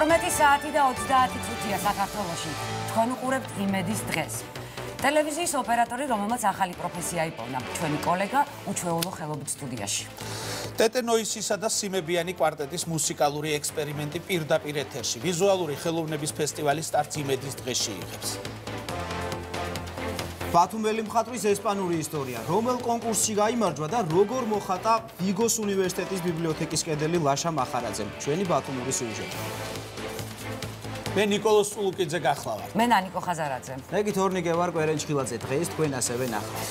12 საათი და 30 წუთია საქართველოში. თქვენ უყურებთ იმედის დღეს. ტელევიზიის ოპერატორი, რომელმაც ახალი პროფესია იპოვნა, ჩვენი კოლეგა უჩვეულო ხელობით სტუდიაში. ტეტენოისისა და სიმებიანი კვარტეტის მუსიკალური ექსპერიმენტი პირდაპირ ეთერში. ვიზუალური ხელოვნების ფესტივალი სტარტს იმედის დღეში იღებს. ბათუმელი მხატვრის ესპანური ისტორია, რომელ კონკურსში გაიმარჯვა და როგორ მოხატა ვიგოს უნივერსიტეტის ბიბლიოთეკის კედელი ლაშა მახარაძემ. ჩვენი ბათუმური სიუჟეტი. მე ნიკოლოზ წულუკიძე გახლავართ. მე ნანიკო ხაზარაძე. მე კი თორნიკე ვარ კვერენჩხილაძე. დღეს თქვენ ასევე ნახავთ.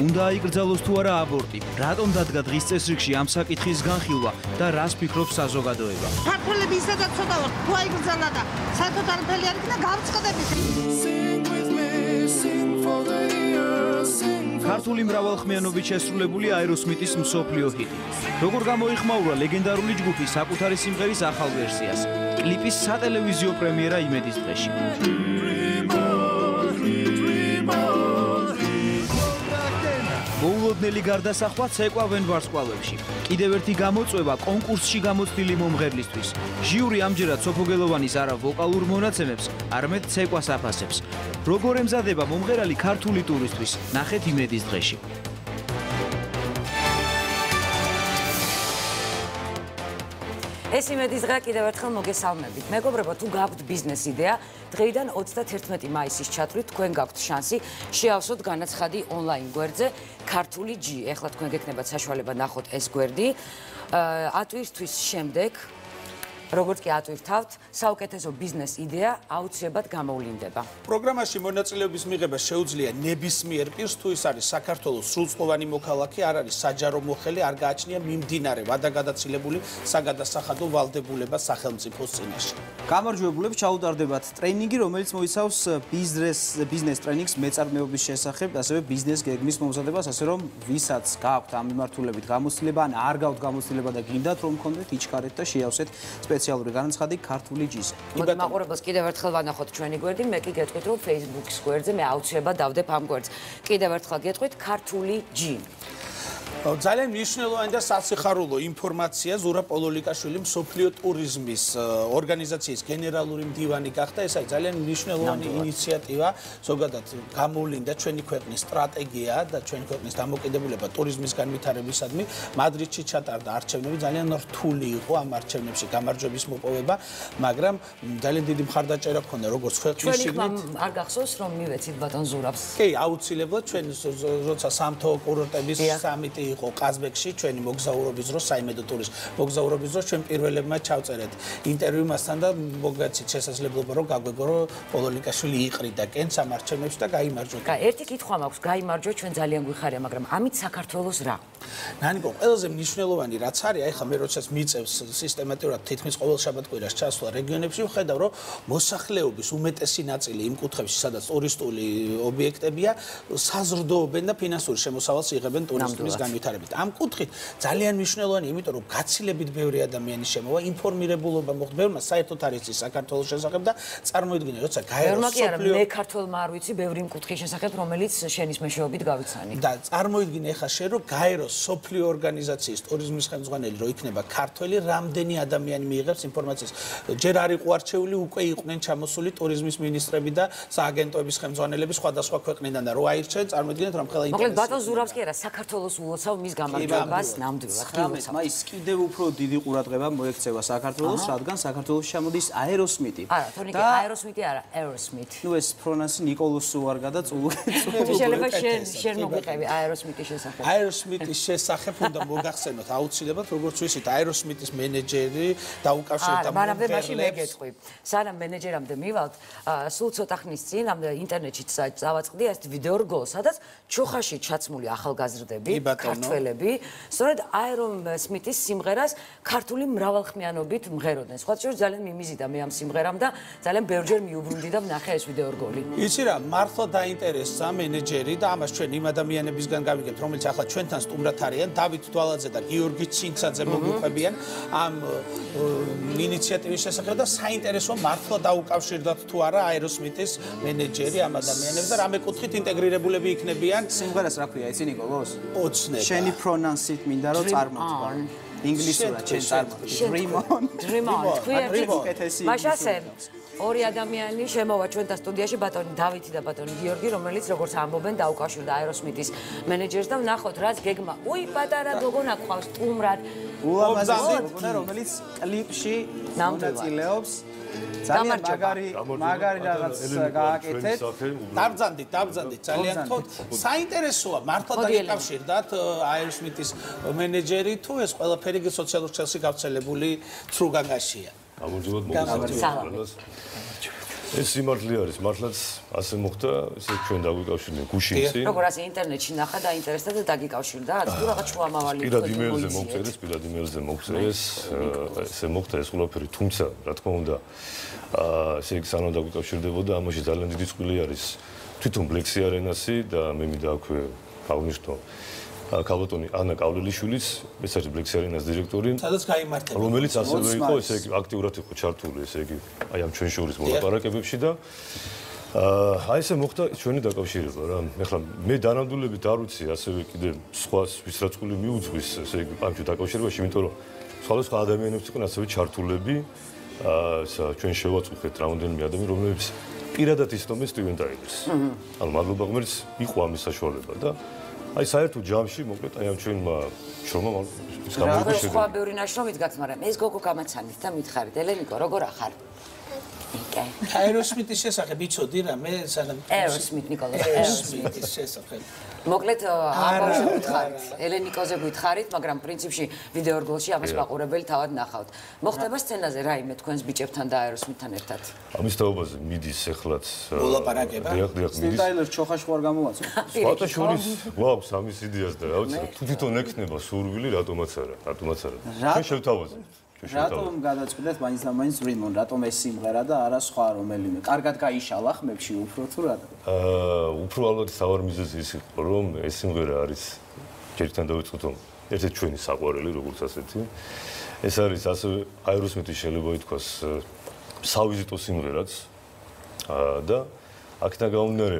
უნდა აიკრძალოს თუ არა აბორტი, რატომ დადგა დღის წესრიგში ამ საკითხის განხილვა და რას ფიქრობს საზოგადოება? ქართველები ისედაც ცოტა ვართ, თუ აიკრძალა და საერთოდ არაფერი არ იქნა გავწყდებით. ქართული მრავალხმიანობით შესრულებული აეროსმითის მსოფლიო ჰიტი. როგორ გამოიხმაურა ლეგენდარული ჯგუფი საკუთარი სიმღერის ახალ ვერსიას? კლიპის სატელევიზიო პრემიერა იმედის დღეში. მოულოდნელი გარდასახვა ცეკვავენ ვარსკვლავებში. კიდევ ერთი გამოწვევა კონკურსში გამოცდილი მომღერლისთვის. ჟიური ამჯერად სოფოგელოვანის არა ვოკალურ მონაცემებს, არამედ ცეკვას აფასებს. როგორ ემზადება მომღერალი ქართული ტურისთვის? ნახეთ იმედის დღეში. ეს იმედის დღე კიდევ ერთხელ მოგესალმებით. მეგობრებო, თუ გაქვთ ბიზნეს იდეა, დღეიდან 31 მაისის ჩათვლით თქვენ გაქვთ შანსი შეავსოთ განაცხადი ონლაინ გვერდზე ქართული G. ეხლა თქვენ გექნებათ საშუალება ნახოთ ეს გვერდი. ატვირთვის შემდეგ, როგორც კი ატვირთავთ, საუკეთესო ბიზნეს იდეა აუცილებლად გამოვლინდება. პროგრამაში მონაწილეობის მიღება შეუძლია ნებისმიერ პირს, თუ ის არის საქართველოს სრულწლოვანი მოქალაქე, არ არის საჯარო მოხელე, არ გააჩნია მიმდინარე ვადაგადაცილებული საგადასახადო ვალდებულება სახელმწიფოს წინაშე. გამარჯვებულებს ჩაუტარდებათ ტრეინინგი, რომელიც მოიცავს ბიზნეს ტრეინინგს მეწარმეობის შესახებ, ასევე ბიზნეს გეგმის მომზადებას, ასე რომ ვისაც გააქვთ ამ მიმართულებით გამოცდილება, ან არ გაქვთ გამოცდილება და გინდათ რომ გქონდეთ, იჩქარეთ და შეავსეთ სპეციალური განაცხადი ქართული G-ზე. მოდი მაყურებელს კიდევ ერთხელ ვანახოთ ჩვენი გვერდი, მე კი გეტყვით რომ Facebook-ის გვერდზე მე აუცილებლად დავდებ ამ გვერდს. კიდევ ერთხელ გეტყვით ქართული G. ძალიან მნიშვნელოვანი და სასიხარულო ინფორმაცია. ზურაბ პოლოლიკაშვილი მსოფლიო ტურიზმის ორგანიზაციის გენერალური მდივანი გახდა. ეს არის ძალიან მნიშვნელოვანი ინიციატივა. ზოგადად გამოვლინდა ჩვენი ქვეყნის სტრატეგია და ჩვენი ქვეყნის დამოკიდებულება ტურიზმის განვითარებისადმი. მადრიდში ჩატარდა არჩევნები, ძალიან რთული იყო ამ არჩევნებში გამარჯვების მოპოვება, მაგრამ ძალიან დიდი მხარდაჭერა ჰქონდა როგორც ქვეყნის შიგნით. არ გახსოვს რომ მივეცით ბატონ ზურაბს? კი, აუცილებლად ჩვენ როცა სამთო კურორტების სამიტი იყო ყაზბეგში, ჩვენი მოგზაურობის დროს, საიმედო ტურის მოგზაურობის დროს ჩვენ პირველებმა ჩავწერეთ ინტერვიუ მასთან და მოგაცით შესაძლებლობა რომ გაგვეგო რომ პოლოლიკაშვილი იყრიდა კენს ამ არჩევნებში და გაიმარჯვა. ერთი კითხვა მაქვს, გაიმარჯვა ჩვენ ძალიან გვიხარია, მაგრამ ამით საქართველოს რა? ნანიკო, ყველაზე მნიშვნელოვანი რაც არის, აი ხა მე როდესაც მიწევს სისტემატურად თითქმის ყოველ შაბათ-კვირას ჩასვლა რეგიონებში, ვხედავ რომ მოსახლეობის უმეტესი ნაწილი იმ კუთხეებში, სადაც ტურისტული ობიექტებია, საზრდოობენ და ფინანსური შემოსავალს იღებენ ტურიზმის განვითარებით. ამ კუთხით ძალიან მნიშვნელოვანია, იმიტომ რომ გაცილებით ბევრი ადამიანი შემოვა, ინფორმირებულობა მოხდა, ბევრმა საერთოდ არ იცის საქართველოს შესახებ და წარმოიდგინე, როცა გაეროს სოფლიო მე ქართველმა არ ვიცი ბევრი კუთხის შესახებ, რომელიც შენის მეშვეობით გავიცანი. და წარმოიდგინე ახლა შენ რომ გაეროს სოფლიო ორგანიზაციის ტურიზმის ხელმძღვანელი რო იქნება ქართველი, რამდენი ადამიანი მიიღებს ინფორმაციას. ჯერ არ იყო არჩეული, უკვე იყვნენ ჩამოსული ტურიზმის მინისტრები და სააგენტოების ხელმძღვანელები სხვადასხვა ქვეყნიდან და რო აირჩევენ, წარმოიდგინეთ რომ ხელა მოკლედ ბატონ ზურაბს კი არა, საქართველოს ულოცავ მის გამარჯვებას ნამდვილად. 19 მაისს კიდევ უფრო დიდი ყურადღება მოექცევა საქართველოს, რადგან საქართველოში ჩამოდის აეროსმითი. არა, თორნიკე, აეროსმითი არა, აეროსმით. ნუ ეს პრონანსი ნიკოლოს უარგა და წულუკიძე. შეიძლება შენ მოგვიყევი აეროსმითის შესახებ. აეროსმითის შესახებ უნდა მოგახსენოთ აუცილებლად, როგორც ვიცით, აეროსმითის მენეჯერი დაუკავშირდა მაგრამ მაშინ მე გეტყვი. სანამ მენეჯერამდე მივალთ, სულ ცოტა ხნის წინ ამ ინტერნეტში წავაწყდი ეს ვიდეო რგოლ, სადაც ჩუხაში ჩაცმული ახალგაზრდები, ქართველები, სწორედ აეროსმითის სიმღერას ქართული მრავალხმიანობით მღეროდნენ. სხვა შორის ძალიან მიმიზიდა მე ამ სიმღერამ და ძალიან ბევრჯერ მიუბრუნდი და ვნახე ეს ვიდეო რგოლი. იცი რა, მართლა დაინტერესდა მენეჯერი და ამას ჩვენ იმ ადამიანებისგან გავიგებთ, რომელიც ახლა ჩვენთან სტუმრად არიან, დავით დვალაძე და გიორგი ცინცაძე მოგვიყვებიან ამ ინიციატივის შესახებ და საინტერესოა მართლა დაუკავშირდათ თუ არა აეროსმითის მენეჯერი ამ ადამიანებს და რამე კუთხით ინტეგრირებულები იქნებიან. სიმღერას რა ქვია, იცი ნიკოლოს? ოცნება. შენი პრონანსით მინდა რომ წარმოთქვა. ინგლისურად შენ წარმოთქვა. Dream on. მაშასე ორი ადამიანი შემოვა ჩვენთან სტუდიაში, ბატონი დავითი და ბატონი გიორგი, რომელიც როგორც ამბობენ დაუკავშირდა აეროსმითის მენეჯერს და ვნახოთ რაც გეგმა. უი, პატარა გოგონა ყავს სტუმრად. ულამაზესი გოგონა, რომელიც კლიპში მონაწილეობს. ძალიან მაგარი რაღაც გააკეთეთ. დავბრძანდით ძალიან თქო. საინტერესოა, მართლა დაიკავშირდათ აეროსმითის მენეჯერი თუ ეს ყველაფერი სოციალურ ქსელში გავრცელებული ცრუგანგაშია. გამარჯობა მოგესალმებით. ეს სიმართლე არის, მართლაც ასე მოხდა, ესე ჩვენ დაგვიკავშირდნენ გუშინში. როგორ ასე ინტერნეტში ნახა და ინტერესდა და დაგიკავშირდა, თუ რაღაც შუამავალი პირად იმეილზე მოგწერეს, ესე მოხდა ეს ყველაფერი, თუმცა რა თქმა უნდა, ესე იგი სანამ დაგვიკავშირდებოდა, ამაში ძალიან დიდი წვლილი არის თვითონ ბლექსი არენასი და მე მინდა აქვე აღნიშნო ქალბატონი ანა კავლელიშვილის, ეს არის ბლექსი არენას დირექტორი, სადაც გაიმართება, რომელიც ასევე იყო, ესე იგი აქტიურად იყო ჩართული, ესე იგი აი ამ ჩვენ შორის მოლაპარაკებებში და აი ესე მოხდა ჩვენი დაკავშირება რა. ეხლა მე დანამდვილებით არ ვიცი ასევე კიდე სხვა ვისრაცხული მიუძღვის, ესე იგი ამ დაკავშირებაში, იმიტომ რომ სხვადასხვა ადამიანებს იყვნენ ასევე ჩართულები, ჩვენ შევაწუხეთ რამდენიმე ადამიანი, რომლებიც პირადად ისწავლეს სტივენ ტაილერს. ანუ მადლობა ღმერთს იყო ამის საშუალება და აი საერთო ჯამში მოკლედ აი ამ ჩვენმა შრომამ ის გამოიგო სხვა ბევრი ნაშრომით გაქვს, მაგრამ ეს გოგო გამაცანით და მითხარით, ელენიკო, როგორ ახარ? აეროსმითის შესახებ იცოდი რა, მე სანამ აეროსმით ნიკოლას აეროსმითის შესახებ. მოკლედ აბავშვი გითხარით, ელენიკოზე გითხარით, მაგრამ პრინციპში ვიდეო რგოლში ამას მაყურებელი თავად ნახავთ. მოხდება სცენაზე რაიმე თქვენს ბიჭებთან და აეროსმითთან ერთად? ამის თაობაზე მიდის ეხლაც მოლაპარაკება. დიახ, მიდის. ტაილერ ჩოხაში ვარ გამოაწო. სხვათა შორის გვაქვს ამის იდეას და რა ვიცი, თუ თვითონ ექნება სურვილი, რატომაც არა. ჩვენ შევთავაზებთ. რატომ გადაწყვეტეთ მაინც და მაინც რიმონ, რატომ ეს სიმღერა და არა სხვა რომელიმე? კარგად გაიშალა ხმებში უფრო თუ რა? უფრო ალბათ სავარ მიზეზი ის იყო, რომ ეს სიმღერა არის ჯერთან დავიწყოთ, რომ ერთ-ერთი ჩვენი საყვარელი, როგორც ასეთი. ეს არის ასევე აეროსმითის შეიძლება ითქვას სავიზიტო სიმღერაც და აქედან გამომდინარე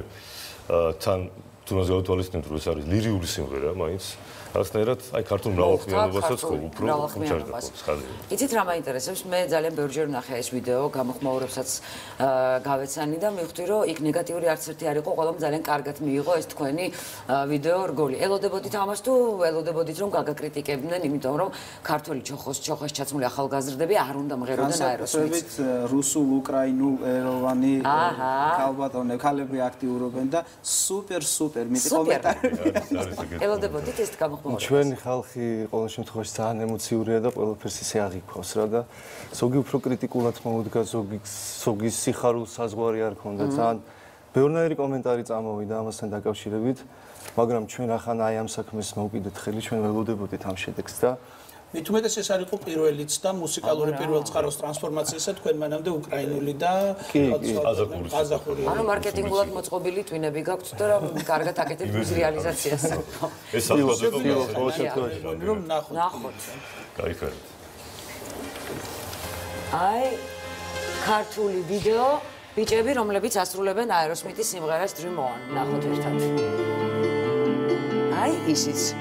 თან თუნდაც გავთვალისწინებთ, რომ ეს არის ლირიული სიმღერა, მაინც რაღაცნაირად აი ქართულ მრავალხმიანობასაც უფრო უჩარდება. იცით რა მაინტერესებს? მე ძალიან ბევრჯერ ვნახე ეს ვიდეო, გამოხმაურებსაც გავეცანი და მივხვდი, რომ იქ ნეგატიური არც ერთი არ იყო, ყველამ ძალიან კარგად მიიღო ეს თქვენი ვიდეო რგოლი. ელოდებოდით ამას თუ ელოდებოდით რომ გაგაკრიტიკებდნენ, იმიტომ რომ ქართული ჩოხოს ჩაცმული ახალგაზრდები არ უნდა მღეროდნენ აეროსმითს. რუსულ, უკრაინულ ეროვანი ქალბატონები აქტიურობენ და სუპერ მიტი კომენტარი. ელოდებოდით ეს გამოხმაურებას? ჩვენი ხალხი ყოველ შემთხვევაში ძალიან ემოციურია და ყველაფერს ისე აღიქვავს რა და ზოგი უფრო კრიტიკულად მოუდგა, ზოგი სიხარულს საზღვარი არ ქონდა, ძალიან ბევრნაირი კომენტარი წამოვიდა ამასთან დაკავშირებით, მაგრამ ჩვენ ახლა აი ამ საქმეს მოვკიდეთ ხელი, ჩვენ ველოდებოდით ამ შედეგს და მით უმეტეს ეს არ იყო პირველიც და მუსიკალური პირველ წყაროს ტრანსფორმაციისა თქვენ მანამდე უკრაინული და ყაზახური. ანუ მარკეტინგულად მოწყობილი ტვინები გაქვთ და კარგად აკეთებთ მის რეალიზაციას. ეს საფუძველი რომ ნახოთ. გაიქარეთ. აი ქართული ვიდეო ბიჭები, რომლებიც ასრულებენ აეროსმითის სიმღერას Dream On. ნახოთ ერთად. აი ისიც.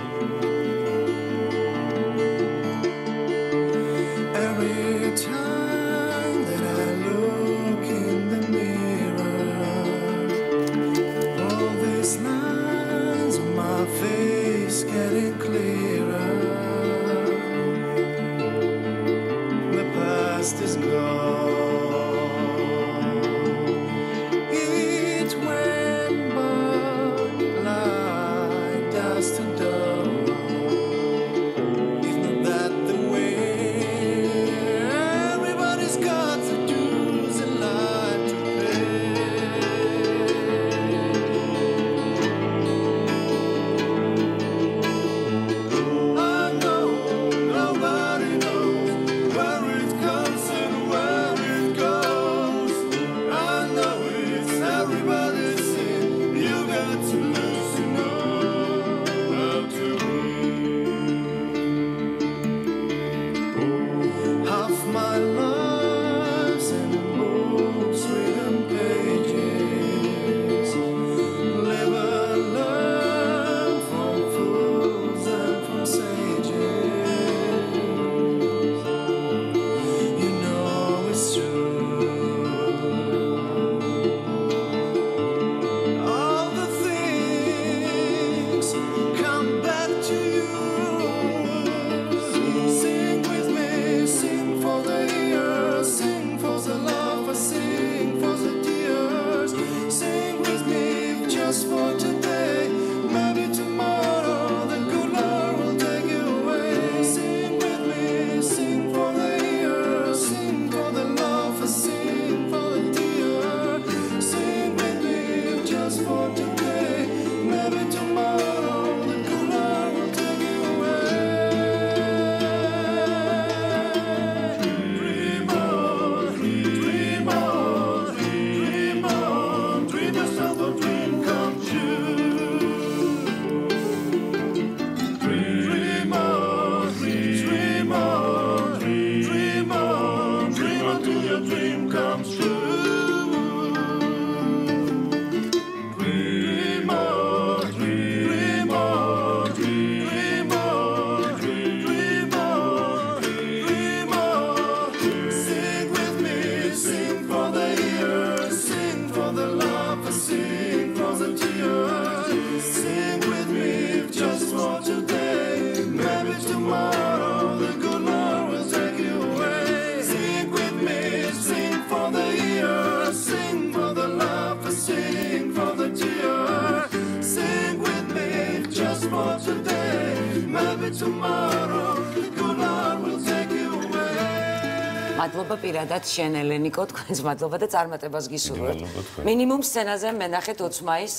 Maybe tomorrow the good Lord will take you away. Sing with me, sing for the year, sing for the laughter, sing for the tears. Sing with me just for today. Maybe tomorrow the good Lord will take you away. მადლობა პირადად შენ ელენიკო, თქვენს მადლობა და წარმატებას გისურვებთ. მინიმუმ სცენაზე მენახეთ 20 მაისს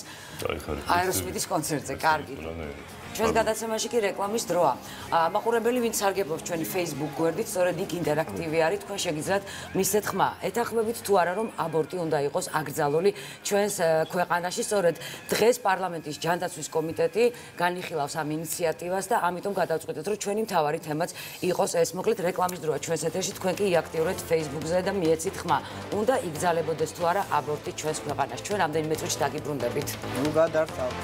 აეროსმითის კონცერტზე. კარგი. ჩვენს გადაცემაში კი რეკლამის დროა. მაყურებელი, ვინც სარგებლობს ჩვენი Facebook გვერდით, სწორედ იქ ინტერაქტივი არის, თქვენ შეგიძლიათ მისცეთ ხმა. ეთანხმებით თუ არა, რომ აბორტი უნდა იყოს აკრძალული ჩვენს ქვეყანაში, სწორედ დღეს პარლამენტის ჯანდაცვის კომიტეტი განიხილავს ამ ინიციატივას და ამიტომ გადავწყვიტეთ, რომ ჩვენი მთავარი თემაც იყოს ეს. მოკლედ რეკლამის დროა ჩვენს ეთერში, თქვენ კი იაქტიურეთ Facebook-ზე და მიეცით ხმა. უნდა იგრძალებოდეს თუ არა აბორტი ჩვენს ქვეყანაში. ჩვენ რამდენიმე წუთში დაგიბრუნდებით. ნუ გადართავთ.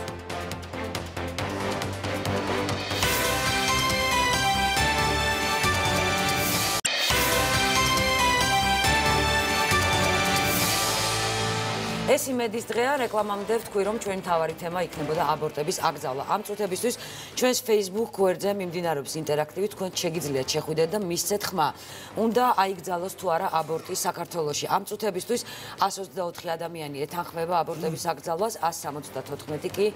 ეს იმედის დღეა, რეკლამამდე ვთქვი, რომ ჩვენი მთავარი თემა იქნებოდა აბორტების აკრძალვა. ამ წუთებისთვის ჩვენს Facebook გვერდზე მიმდინარეობს ინტერაქტივი, თქვენ შეგიძლიათ შეხვიდეთ და მისცეთ ხმა. უნდა აიგრძალოს თუ არა აბორტი საქართველოში. ამ წუთებისთვის 124 ადამიანი ეთანხმება აბორტების აკრძალვას, 174 კი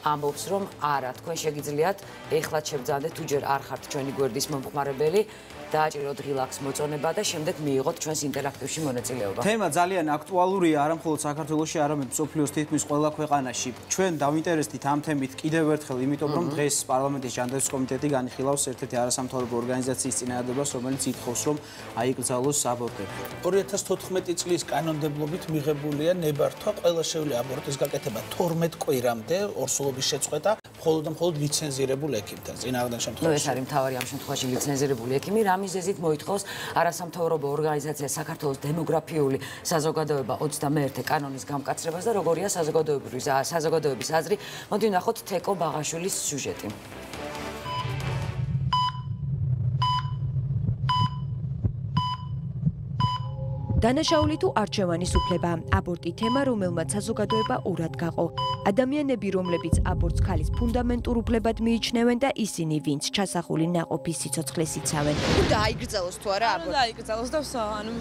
ამბობს, რომ არა. თქვენ შეგიძლიათ ეხლაც შეგძანდეთ, თუ ჯერ არ ხართ ჩვენი გვერდის მომხმარებელი. დააჭიროთ ღილაკს მოწონება და შემდეგ მიიღოთ ჩვენს ინტერაქტივში მონაწილეობა. თემა ძალიან აქტუალურია არა მხოლოდ საქართველოში, არამედ მსოფლიოს თითქმის ყველა ქვეყანაში. ჩვენ დავინტერესდით ამ თემით კიდევ ერთხელ, იმიტომ რომ დღეს პარლამენტის ჯანდაცვის კომიტეტი განიხილავს ერთ-ერთი არასამთავრობო ორგანიზაციის წინადადებას, რომელიც ითხოვს, რომ აიკრძალოს აბორტები. 2014 წლის კანონმდებლობით მიღებულია ნებართვა ყველა შეუძლია აბორტის გაკეთება 12 კვირამდე ორსულობის შეწყვეტა მხოლოდ და მხოლოდ ლიცენზირებულ ექიმთან. წინააღმდეგ შემთხვევაში. ეს არის მთავარი ამ შემთხვევაში ლიცენზირებული ექიმი. მიზეზით მოითხოვს არასამთავრობო ორგანიზაცია საქართველოს დემოგრაფიული საზოგადოება 21 კანონის გამკაცრებას და როგორია საზოგადოების აზრი. მოდი ვნახოთ თეკო ბაღაშვილის სიუჟეტი. დანაშაული თუ არჩევანის უფლება, აბორტი თემა, რომელმაც საზოგადოება ორად გაყო. ადამიანები, რომლებიც აბორტს ქალის ფუნდამენტურ უფლებად მიიჩნევენ და ისინი, ვინც ჩასახული ნაყოფის სიცოცხლეს იცავენ. უნდა აიგრძალოს თუ არა აბორტი? აიგრძალოს და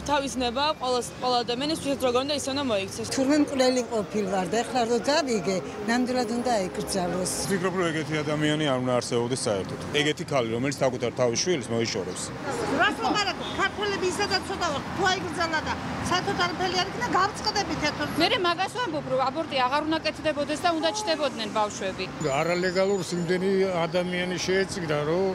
თავისნება ყველა ადამიანის ვისაც როგორ უნდა ისე უნდა მოიქცეს. თურმე მკვლელი ყოფილ ვარ და ეხლა რო დავიგე, ნამდვილად უნდა აიგრძალოს. ვფიქრობ, რომ ეგეთი ადამიანი არ უნდა არსებობდეს საერთოდ. ეგეთი ქალი, რომელიც საკუთარ თავის შვილს მოიშორებს. რას მომარაგო, ქართველები ისედაც ცოტა ვარ, თუ აიგრძალა და საერთოდ არაფერი არ იქნა, გავწყდებით ერთად. მე მაგას ვამბობ, რომ აბორტი აღარ უნდა კეთდებოდეს და უნდა ჩდებოდნენ ბავშვები. არალეგალურს იმდენი ადამიანი შეეწირა, რომ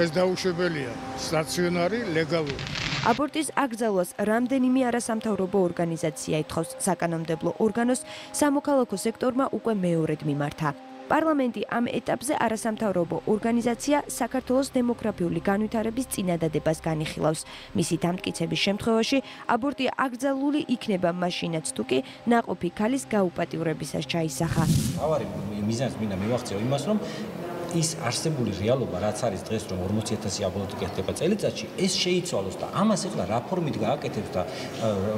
ეს დაუშვებელია. სტაციონარი, ლეგალური. აბორტის აკრძალვას რამდენიმე არასამთავრობო ორგანიზაცია ითხოვს. საკანონმდებლო ორგანოს სამოქალაქო სექტორმა უკვე მეორედ მიმართა. პარლამენტი ამ ეტაპზე არასამთავრობო ორგანიზაცია საქართველოს დემოგრაფიული განვითარების წინადადებას განიხილავს. მისი დამტკიცების შემთხვევაში აბორტი აკრძალული იქნება მაშინაც თუ კი ნაყოფი ქალის გაუპატიურებისას ჩაისახა. მთავარი მიზანს მინდა მივახციო იმას, რომ ის არსებული რეალობა, რაც არის დღეს, რომ 40,000 აბორტი კეთდება წელიწადში, ეს შეიცვალოს და ამას ეხლა რა ფორმით გააკეთებს და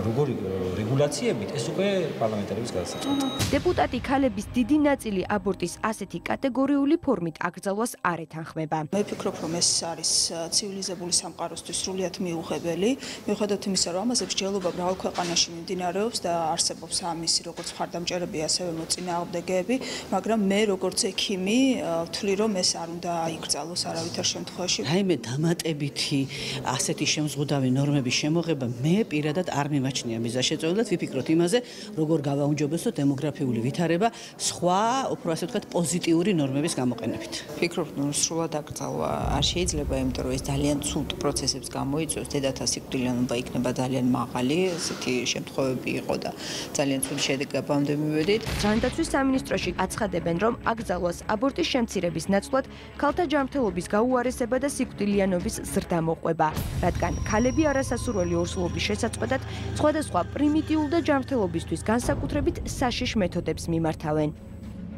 როგორი რეგულაციებით, ეს უკვე პარლამენტარების გადასაწყვეტია. დეპუტატი ქალების დიდი ნაწილი აბორტის ასეთი კატეგორიული ფორმით აკრძალვას არ ეთანხმება. მე ვფიქრობ, რომ ეს არის ცივილიზებული სამყაროსთვის სრულიად მიუღებელი, მიუხედავად იმისა, რომ ამაზე მსჯელობა მრავალ ქვეყანაში მიმდინარეობს და არსებობს ამისი როგორც მხარდამჭერები, ასევე მოწინააღმდეგეები, მაგრამ მე როგორც ექიმი ვთვლი, რომ ეს არ უნდა აიგრძალოს არავითარ შემთხვევაში. რაიმე დამატებითი ასეთი შემზღუდავი ნორმების შემოღება მე პირადად არ მიმაჩნია მიზანშეწონილად. ვიფიქროთ იმაზე, როგორ გავაუნჯობესოთ დემოგრაფიული ვითარება სხვა, უფრო ასე ვთქვათ, პოზიტიური ნორმების გამოყენებით. ვფიქრობ, რომ სრულად აკრძალვა არ შეიძლება, იმიტომ რომ ეს ძალიან ცუდ პროცესებს გამოიწვევს. დედათა სიკვდილიანობა იქნება ძალიან მაღალი, ესეთი შემთხვევები იყო და ძალიან ცუდი შედეგებამდე მივედით. ჯანდაცვის სამინისტროში აცხადებენ, რომ აკრძალვას აბორტის შემცირების ნაცვლად ქალთა ჯანმრთელობის გაუარესება და სიკვდილიანობის ზრდა მოყვება, რადგან ქალები არასასურველი ორსულობის შესაწყვეტად სხვადასხვა პრიმიტიულ და ჯანმრთელობისთვის განსაკუთრებით საშიშ მეთოდებს მიმართავენ.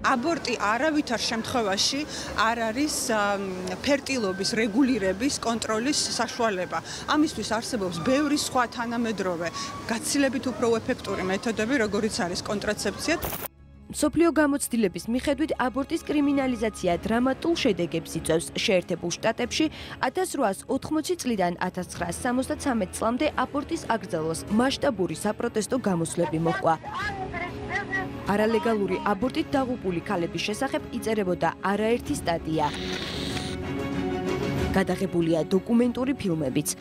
აბორტი არავითარ შემთხვევაში არ არის ფერტილობის რეგულირების კონტროლის საშუალება. ამისთვის არსებობს ბევრი სხვა თანამედროვე, გაცილებით უფრო ეფექტური მეთოდები, როგორიც არის კონტრაცეფცია. მსოფლიო გამოცდილების მიხედვით აბორტის კრიმინალიზაცია დრამატულ შედეგებს იწვევს. შეერთებულ შტატებში 1880 წლიდან 1973 წლამდე აბორტის აკრძალვას მასშტაბური საპროტესტო გამოსვლები მოჰყვა. არალეგალური აბორტით დაღუპული ქალების შესახებ იწერებოდა არაერთი სტატია. გადაღებულია დოკუმენტური ფილმებიც.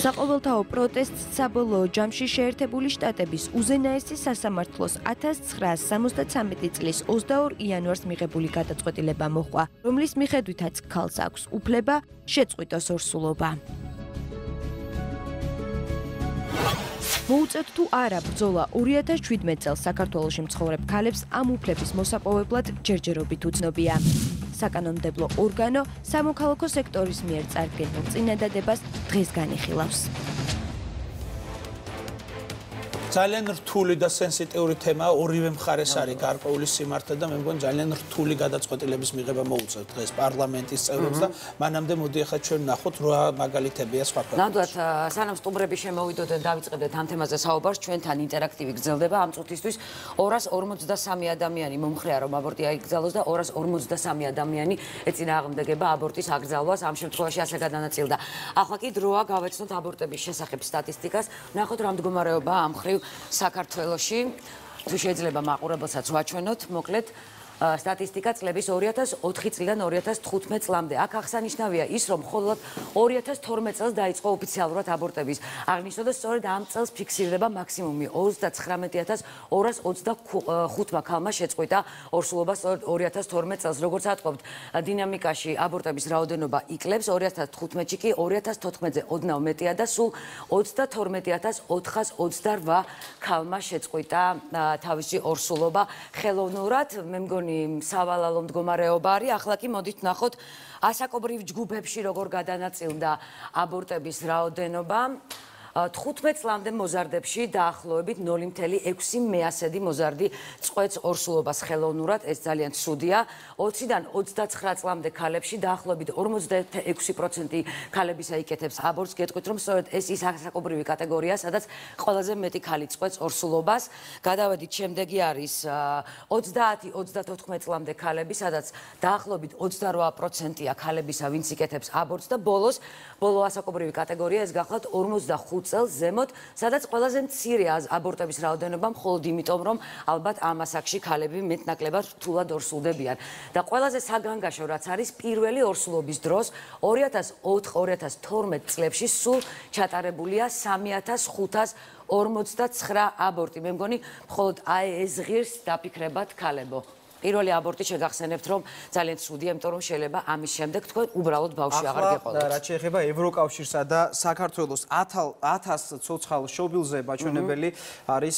საყოველთაო პროტესტს საბოლოო ჯამში შეერთებული შტატების უზენაესი სასამართლოს 1973 წლის 22 იანვარს მიღებული გადაწყვეტილება მოჰყვა, რომლის მიხედვითაც ქალს აქვს უფლება შეწყვიტოს ორსულობა. მოუწევთ თუ არა ბრძოლა 2017 წელს საქართველოში მცხოვრებ ქალებს ამ უფლების მოსაპოვებლად ჯერჯერობით უცნობია. საკანონმდებლო ორგანო სამოქალაქო სექტორის მიერ წარდგენილ წინადადებას დღეს განიხილავს. ძალიან რთული და სენსიტიური თემაა, ორივე მხარეს არის გარკვეული სიმართლე და მე მგონი ძალიან რთული გადაწყვეტილების მიღება მოუწევთ დღეს პარლამენტის წევრებს და მანამდე მოდი ახლა ჩვენ ნახოთ რა მაგალითებია სხვა ქვეყნებში. ნამდვილად, სანამ სტუმრები შემოვიდოთ და დავიწყებდეთ ამ თემაზე საუბარს, ჩვენთან ინტერაქტივი გრძელდება. ამ წუთისთვის 253 ადამიანი მომხრეა, რომ აბორტი აიკრძალოს და 253 ადამიანი ეწინააღმდეგება აბორტის აკრძალვას. ამ შემთხვევაში ასე გადანაწილდა. ახლა კი დროა გავეცნოთ აბორტების შესახებ სტატისტიკას. ნახოთ რა მდგომარეობაა ამ მხრივ საქართველოში. თუ შეიძლება მაყურებელსაც ვაჩვენოთ, მოკლედ სტატისტიკა წლების 2004 წლიდან 2015 წლამდე. აქ აღსანიშნავია ის, რომ მხოლოდ 2012 წელს დაიწყო ოფიციალურად აბორტების აღნიშვნა და სწორედ ამ წელს ფიქსირდება მაქსიმუმი 39225 ქალმა შეწყვიტა ორსულობა სწორედ 2012 წელს. როგორც ატყობთ, დინამიკაში აბორტების რაოდენობა იკლებს. 2015-ში კი 2014-ზე ოდნავ მეტია და სულ 32428 ქალმა შეწყვიტა თავისი ორსულობა ხელოვნურად. მე მგონი სავალალო მდგომარეობა არის. ახლა კი მოდით ნახოთ ასაკობრივ ჯგუფებში როგორ გადანაწილდა აბორტების რაოდენობა. 15 წლამდე მოზარდებში დაახლოებით 0.6 მოზარდი წყვეტს ორსულობას ხელოვნურად, ეს ძალიან ცუდია. 20-დან 29 წლამდე ქალებში დაახლოებით 46% ქალებისა იკეთებს აბორტს. გეტყვით, რომ სწორედ ეს ის ასაკობრივი კატეგორია, სადაც ყველაზე მეტი ქალი წყვეტს ორსულობას. გადავედით, შემდეგი არის 30-34 წლამდე ქალები, სადაც დაახლოებით 28%-ია ქალებისა, ვინც იკეთებს აბორტს და ბოლო ასაკობრივი კატეგორია ეს გახლავთ 45 წელს ზემოთ, სადაც ყველაზე მცირე აბორტების რაოდენობა მხოლოდ იმიტომ, რომ ალბათ ამ ასაკში ქალები მეტნაკლებად რთულად ორსულდებიან. და ყველაზე საგანგაშო რაც არის პირველი ორსულობის დროს 2004-2012 წლებში სულ ჩატარებულია 3549 აბორტი. მე მგონი მხოლოდ ეს ღირს დაფიქრებათ ქალებო. პირველი აბორტი შეგახსენებთ, რომ ძალიან ცუდია, იმიტომ რომ შეიძლება ამის შემდეგ თქვენ უბრალოდ ბავშვი აღარ გეყოლოთ. ახლა რაც შეეხება ევროკავშირსა და საქართველოს 1000 ცოცხალ შობილზე მაჩვენებელი არის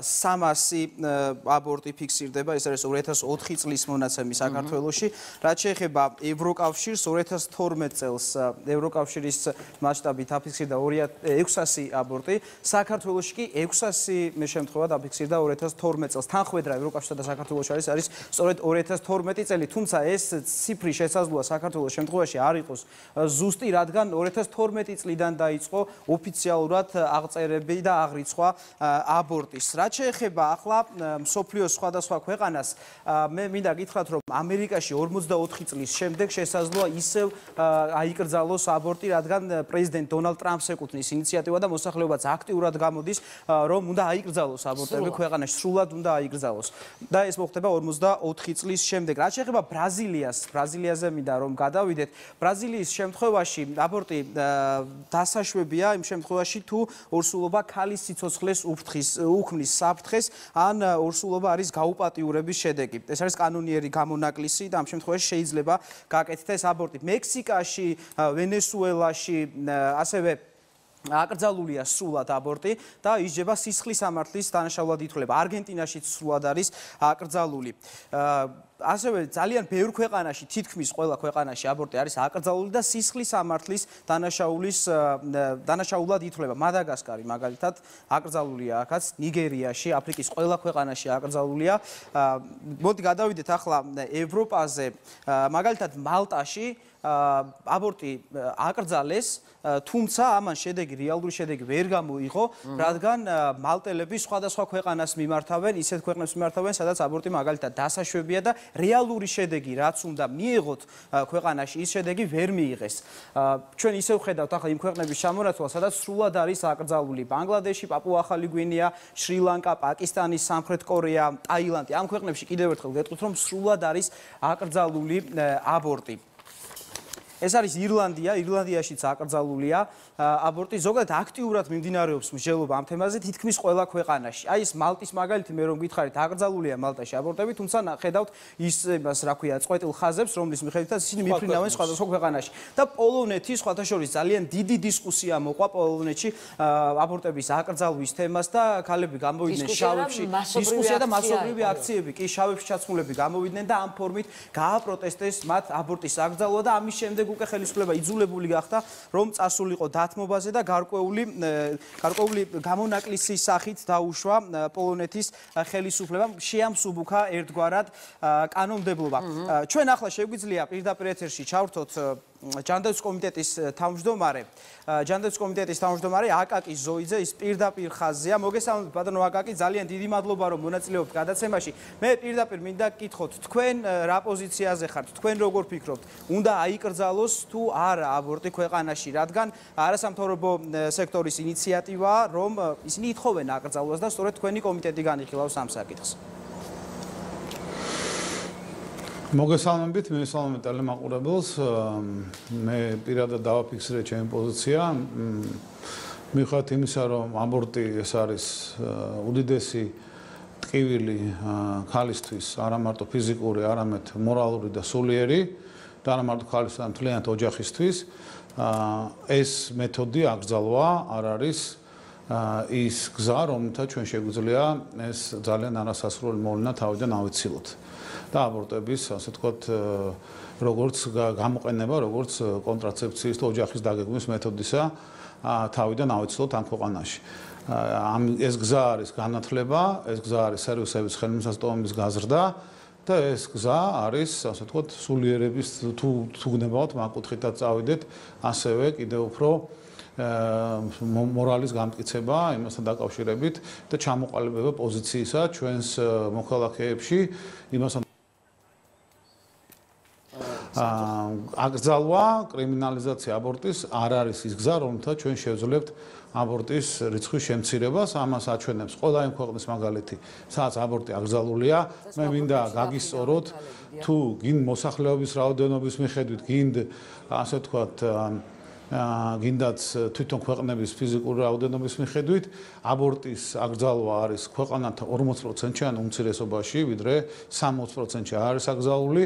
300 აბორტი ფიქსირდება, ეს არის 2004 წლის მონაცემი საქართველოში. რაც შეეხება ევროკავშირს 2012 წელს ევროკავშირის მასშტაბით აფიქსირდა 600 აბორტი, საქართველოში კი 600 მე შემთხვევა დაფიქსირდა 2012 წელს. თანხმედრა ევროკავშირსა და საქართველოში არის სწორედ 2012 წელი, თუმცა ეს ციფრი შესაძლოა საქართველოს შემთხვევაში არ იყოს ზუსტი, რადგან 2012 წლიდან დაიწყო ოფიციალურად აღწერები და აღრიცხვა აბორტის. რაც შეეხება ახლა მსოფლიოს სხვადასხვა ქვეყანას, მე მინდა გითხრათ, რომ ამერიკაში 44 წლის შემდეგ შესაძლოა ისევ აიკრძალოს აბორტი, რადგან პრეზიდენტ დონალდ ტრამპს ეკუთვნის ინიციატივა და მოსახლეობაც აქტიურად გამოდის, რომ უნდა აიკრძალოს აბორტები ქვეყანაში, სრულად უნდა აიკრძალოს. და ეს მოხდება 4 წლის შემდეგ. რაც შეეხება ბრაზილიაზე მინდა რომ გადავიდეთ. ბრაზილიის შემთხვევაში აბორტი დასაშვებია იმ შემთხვევაში, თუ ორსულობა ქალის სიცოცხლეს უქმნის საფრთხეს, ან ორსულობა არის გაუპატიურების შედეგი. ეს არის კანონიერი გამონაკლისი და ამ შემთხვევაში შეიძლება გაკეთდეს აბორტი. მექსიკაში, ვენესუელაში, ასევე აკრძალულია სრულად აბორტი და ისჯება სისხლის სამართლის დანაშაულად ითვლება. არგენტინაშიც სრულად არის აკრძალული. ასევე ძალიან ბევრ ქვეყანაში, თითქმის ყველა ქვეყანაში აბორტი არის აკრძალული და სისხლის სამართლის დანაშაულად ითვლება. მადაგასკარი მაგალითად აკრძალულია აქაც, ნიგერიაში, აფრიკის ყველა ქვეყანაში აკრძალულია. მოდი გადავიდეთ ახლა ევროპაზე, მაგალითად მალტაში აბორტი აკრძალეს, თუმცა ამან რეალური შედეგი ვერ გამოიღო, რადგან მალტელები სხვადასხვა ქვეყანას მიმართავენ, ისეთ ქვეყნებს მიმართავენ, სადაც აბორტი მაგალითად დასაშვებია და რეალური შედეგი, რაც უნდა მიიღოთ ქვეყანაში, ის შედეგი ვერ მიიღეს. ჩვენ ისე ვხედავთ ახლა იმ ქვეყნების ჩამონაცვალს, სადაც სრულად არის აკრძალული ბანგლადეში, პაპუა-ახალი გვინეა, შრი-ლანკა, პაკისტანი, სამხრეთ კორეა, ტაილანდი. ამ ქვეყნებში კიდევ ერთხელ გეტყვით, რომ სრულად არის აკრძალული აბორტი. ეს არის ირლანდია, ირლანდიაშიც აკრძალულია აბორტი, ზოგადად აქტიურად მიმდინარეობს მსჯელობა ამ თემაზე თითქმის ყველა ქვეყანაში. აი ეს მალტის მაგალითი მე რომ გითხარით, აკრძალულია მალტაში აბორტები, თუმცა ხედავთ იმას, რა ქვია, წყვეტილ ხაზებს, რომლის მიხედვითაც ისინი მიფრინავენ სხვადასხვა ქვეყანაში. და პოლონეთი სხვათა შორის ძალიან დიდი დისკუსია მოყვა პოლონეთში აბორტების აკრძალვის თემას და ქალები გამოვიდნენ შავებში, დისკუსია და მასობრივი აქციები კი შავებში ჩაცმულები გამოვიდნენ და ამ ფორმით გააპროტესტეს მათ აბორტის აკრძალვა და ამის შემდეგ უკვე ხელისუფლება იძულებული გახდა, რომ წასულიყო დათმობაზე და გარკვეული გამონაკლისის სახით დაუშვა პოლონეთის ხელისუფლებამ, შეამსუბუქა ერთგვარად კანონმდებლობა. ჩვენ ახლა შეგვიძლია პირდაპირ ეთერში ჩავრთოთ ჯანდაცვის კომიტეტის თავმჯდომარე აკაკი ზოიძე, ის პირდაპირ ხაზზეა. მოგესალმებით ბატონო აკაკი, ძალიან დიდი მადლობა რომ მონაწილეობთ გადაცემაში. მე პირდაპირ მინდა გკითხოთ, თქვენ რა პოზიციაზე ხართ, თქვენ როგორ ფიქრობთ, უნდა აიკრძალოს თუ არა აბორტი ქვეყანაში, რადგან არასამთავრობო სექტორის ინიციატივაა, რომ ისინი ითხოვენ აკრძალვას და სწორედ თქვენი კომიტეტი განიხილავს ამ საკითხს. მოგესალმებით, მივესალმებით ტელემაყურებელს. მე პირადად დავაფიქსირე ჩემი პოზიცია. მიუხედავად იმისა, რომ აბორტი ეს არის უდიდესი ტკივილი ქალისთვის, არა მარტო ფიზიკური, არამედ მორალური და სულიერი და არა მარტო ქალისთვის, არამედ მთლიანად ოჯახისთვის, ეს მეთოდი აკრძალვა არ არის ის გზა, რომელთაც ჩვენ შეგვიძლია ეს ძალიან არასასრული მოვლენა თავიდან ავიცილოთ. და აბორტების, ასე ვთქვათ, როგორც გამოყენება, როგორც კონტრაცეფციის და ოჯახის დაგეგმვის მეთოდისა თავიდან ავიცილოთ ამ ქვეყანაში. ეს გზა არის განათლება, ეს გზა არის სერვისების ხელმისაწვდომობის გაზრდა და ეს გზა არის, ასე ვთქვათ, სულიერების თუ გნებავთ მაგ კუთხითაც წავიდეთ, ასევე კიდევ უფრო მორალის გამტკიცება იმასთან დაკავშირებით და ჩამოყალიბება პოზიციისა ჩვენს მოქალაქეებში იმასთან აკრძალვა, კრიმინალიზაცია აბორტის არ არის ის გზა, რომელთაც ჩვენ შევძლებთ აბორტის რიცხვის შემცირებას, ამას აჩვენებს ყველა იმ ქვეყნის მაგალითი, სადაც აბორტი აკრძალულია. მე მინდა გაგისწოროთ, თუ გინდ მოსახლეობის რაოდენობის მიხედვით, გინდ ასე ვთქვათ, გინდაც თვითონ ქვეყნების ფიზიკური რაოდენობის მიხედვით, აბორტის აკრძალვა არის ქვეყანათა 40%-ში ან უმცირესობაში, ვიდრე 60%-ში არის აკრძალული.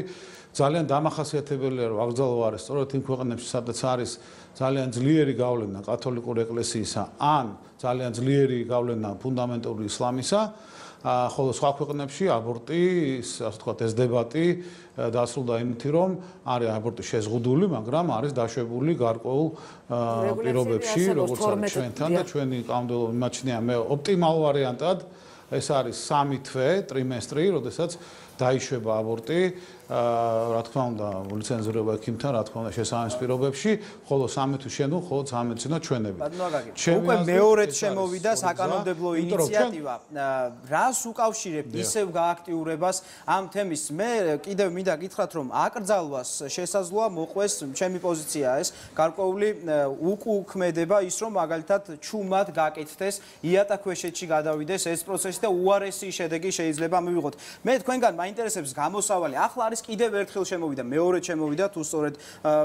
ძალიან დამახასიათებელია, რომ აკრძალვა არის სწორედ იმ ქვეყნებში, სადაც არის ძალიან ძლიერი გავლენა კათოლიკური ეკლესიისა ან ძალიან ძლიერი გავლენა ფუნდამენტური ისლამისა, ხოლო სხვა ქვეყნებში აბორტის, ასე ვთქვათ, ეს დებატი დასრულდა იმით, რომ არის აბორტი შეზღუდული, მაგრამ არის დაშვებული გარკვეულ პირობებში, როგორც არის ჩვენთან და ჩვენი კანონმდებლობა მიმაჩნია მე ოპტიმალ ვარიანტად, ეს არის 3 თვე, ტრიმესტრი, როდესაც დაიშვება აბორტი, რა თქმა უნდა, ლიცენზირება ექიმთან, რა თქმა უნდა, შესაბამის პირობებში, ხოლო 3 თვის შემდგომ ხოლმე სამედიცინო ჩვენები. უკვე მეორედ შემოვიდა საკანონმდებლო ინიციატივა. რას უკავშირებთ ისევ გააქტიურებას ამ თემის? მე კიდევ მინდა გითხრათ, რომ აკრძალვას შესაძლოა მოყვეს, ჩემი პოზიციაა ეს, გარკვეული უკუქმედება ის, რომ მაგალითად ჩუმად გაკეთდეს, იატაკქვეშეთში გადავიდეს ეს პროცესი და უარესი შედეგი შეიძლება მივიღოთ. მე თქვენგან მაინტერესებს გამოსავალი. ახლა არის კიდევ ერთხელ შემოვიდა, მეორედ შემოვიდა, თუ სწორედ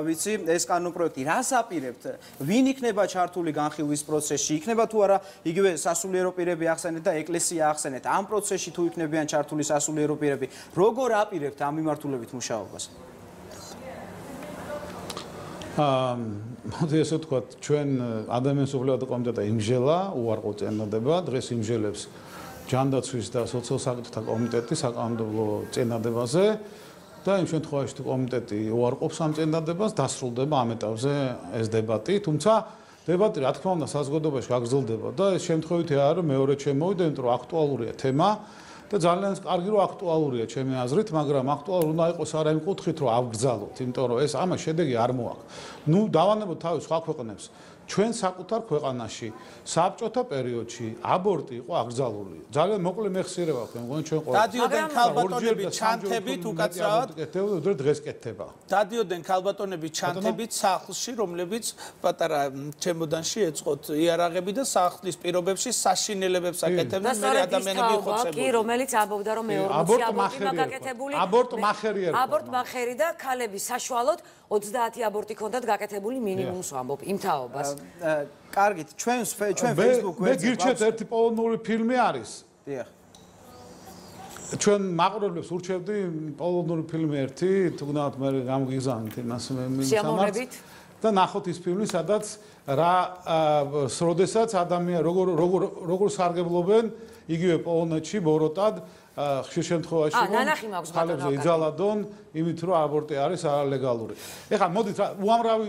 ვიცი, ეს კანონპროექტი. რას აპირებთ? ვინ იქნება ჩართული განხილვის პროცესში? იქნება თუ არა იგივე სასულიერო პირები ახსენეთ და ეკლესია ახსენეთ. ამ პროცესში თუ იქნებიან ჩართული სასულიერო პირები, როგორ აპირებთ ამ მიმართულებით მუშაობას? მოდი ესე ვთქვათ, ჩვენ ადამიანის უფლებათა კომიტეტი იმჟელა უარყოფით წინადადება, დღეს იმჟელებს ჯანდაცვის და სოციალურ საკითხთა კომიტეტი საკანონმდებლო წინადებაზე და იმ შემთხვევაში თუ კომიტეტი უარყოფს ამ წინადებას, დასრულდება ამ ეტაპზე ეს დებატი, თუმცა დებატი რა თქმა უნდა საზოგადოებაში გაგრძელდება და ეს შემთხვევითი არა რომ მეორე შემოვიდა, იმიტომ რომ აქტუალურია თემა და ძალიან კარგი რომ აქტუალურია ჩემი აზრით, მაგრამ აქტუალური უნდა იყოს არა იმ კუთხით რომ ავგზავნოთ, იმიტომ რომ ეს ამას შედეგი არ მოაქვს. ნუ დავანებოთ თავის სხვა ქვეყნებს. ჩვენ საკუთარ ქვეყანაში საბჭოთა პერიოდში აბორტი იყო აკრძალული. ძალიან მოკლე მეხსიერება აქვს, მეგონი ჩვენ ყველა. დადიოდნენ ქალბატონები ჩანთებით უკაცრავად. დღეს კეთდება. დადიოდნენ ქალბატონები ჩანთებით სახლში, რომლებიც პატარა ჩემოდანში ეწყოთ იარაღები და სახლის პირობებში საშინელებებს აკეთებდნენ მე ადამიანები ხოცებოდნენ. კი, რომელიც ამბობდა რომ მეორმოცი აბორტი მაგაკეთებული. აბორტ მახერი ერქვა. აბორტ მახერი და ქალები საშუალოდ 30 აბორტი ქონდათ გაკეთებული მინიმუმს ვამბობ იმ თაობას. კარგით, ჩვენ Facebook მე გირჩევთ ერთი პოლონური ფილმი არის. დიახ. ჩვენ მაყურებლებს ურჩევდი პოლონური ფილმი ერთი, თუ გნავთ მე გამგიზანთ იმას სიამოვნებით და ნახოთ ის ფილმი, სადაც რა როდესაც ადამიანი როგორ სარგებლობენ იგივე პოლონეთში ბოროტად ხშირ შემთხვევაში ხალებზე იძალადონ იმით რომ აბორტი არის არალეგალური. ეხლა მოდით უამრავი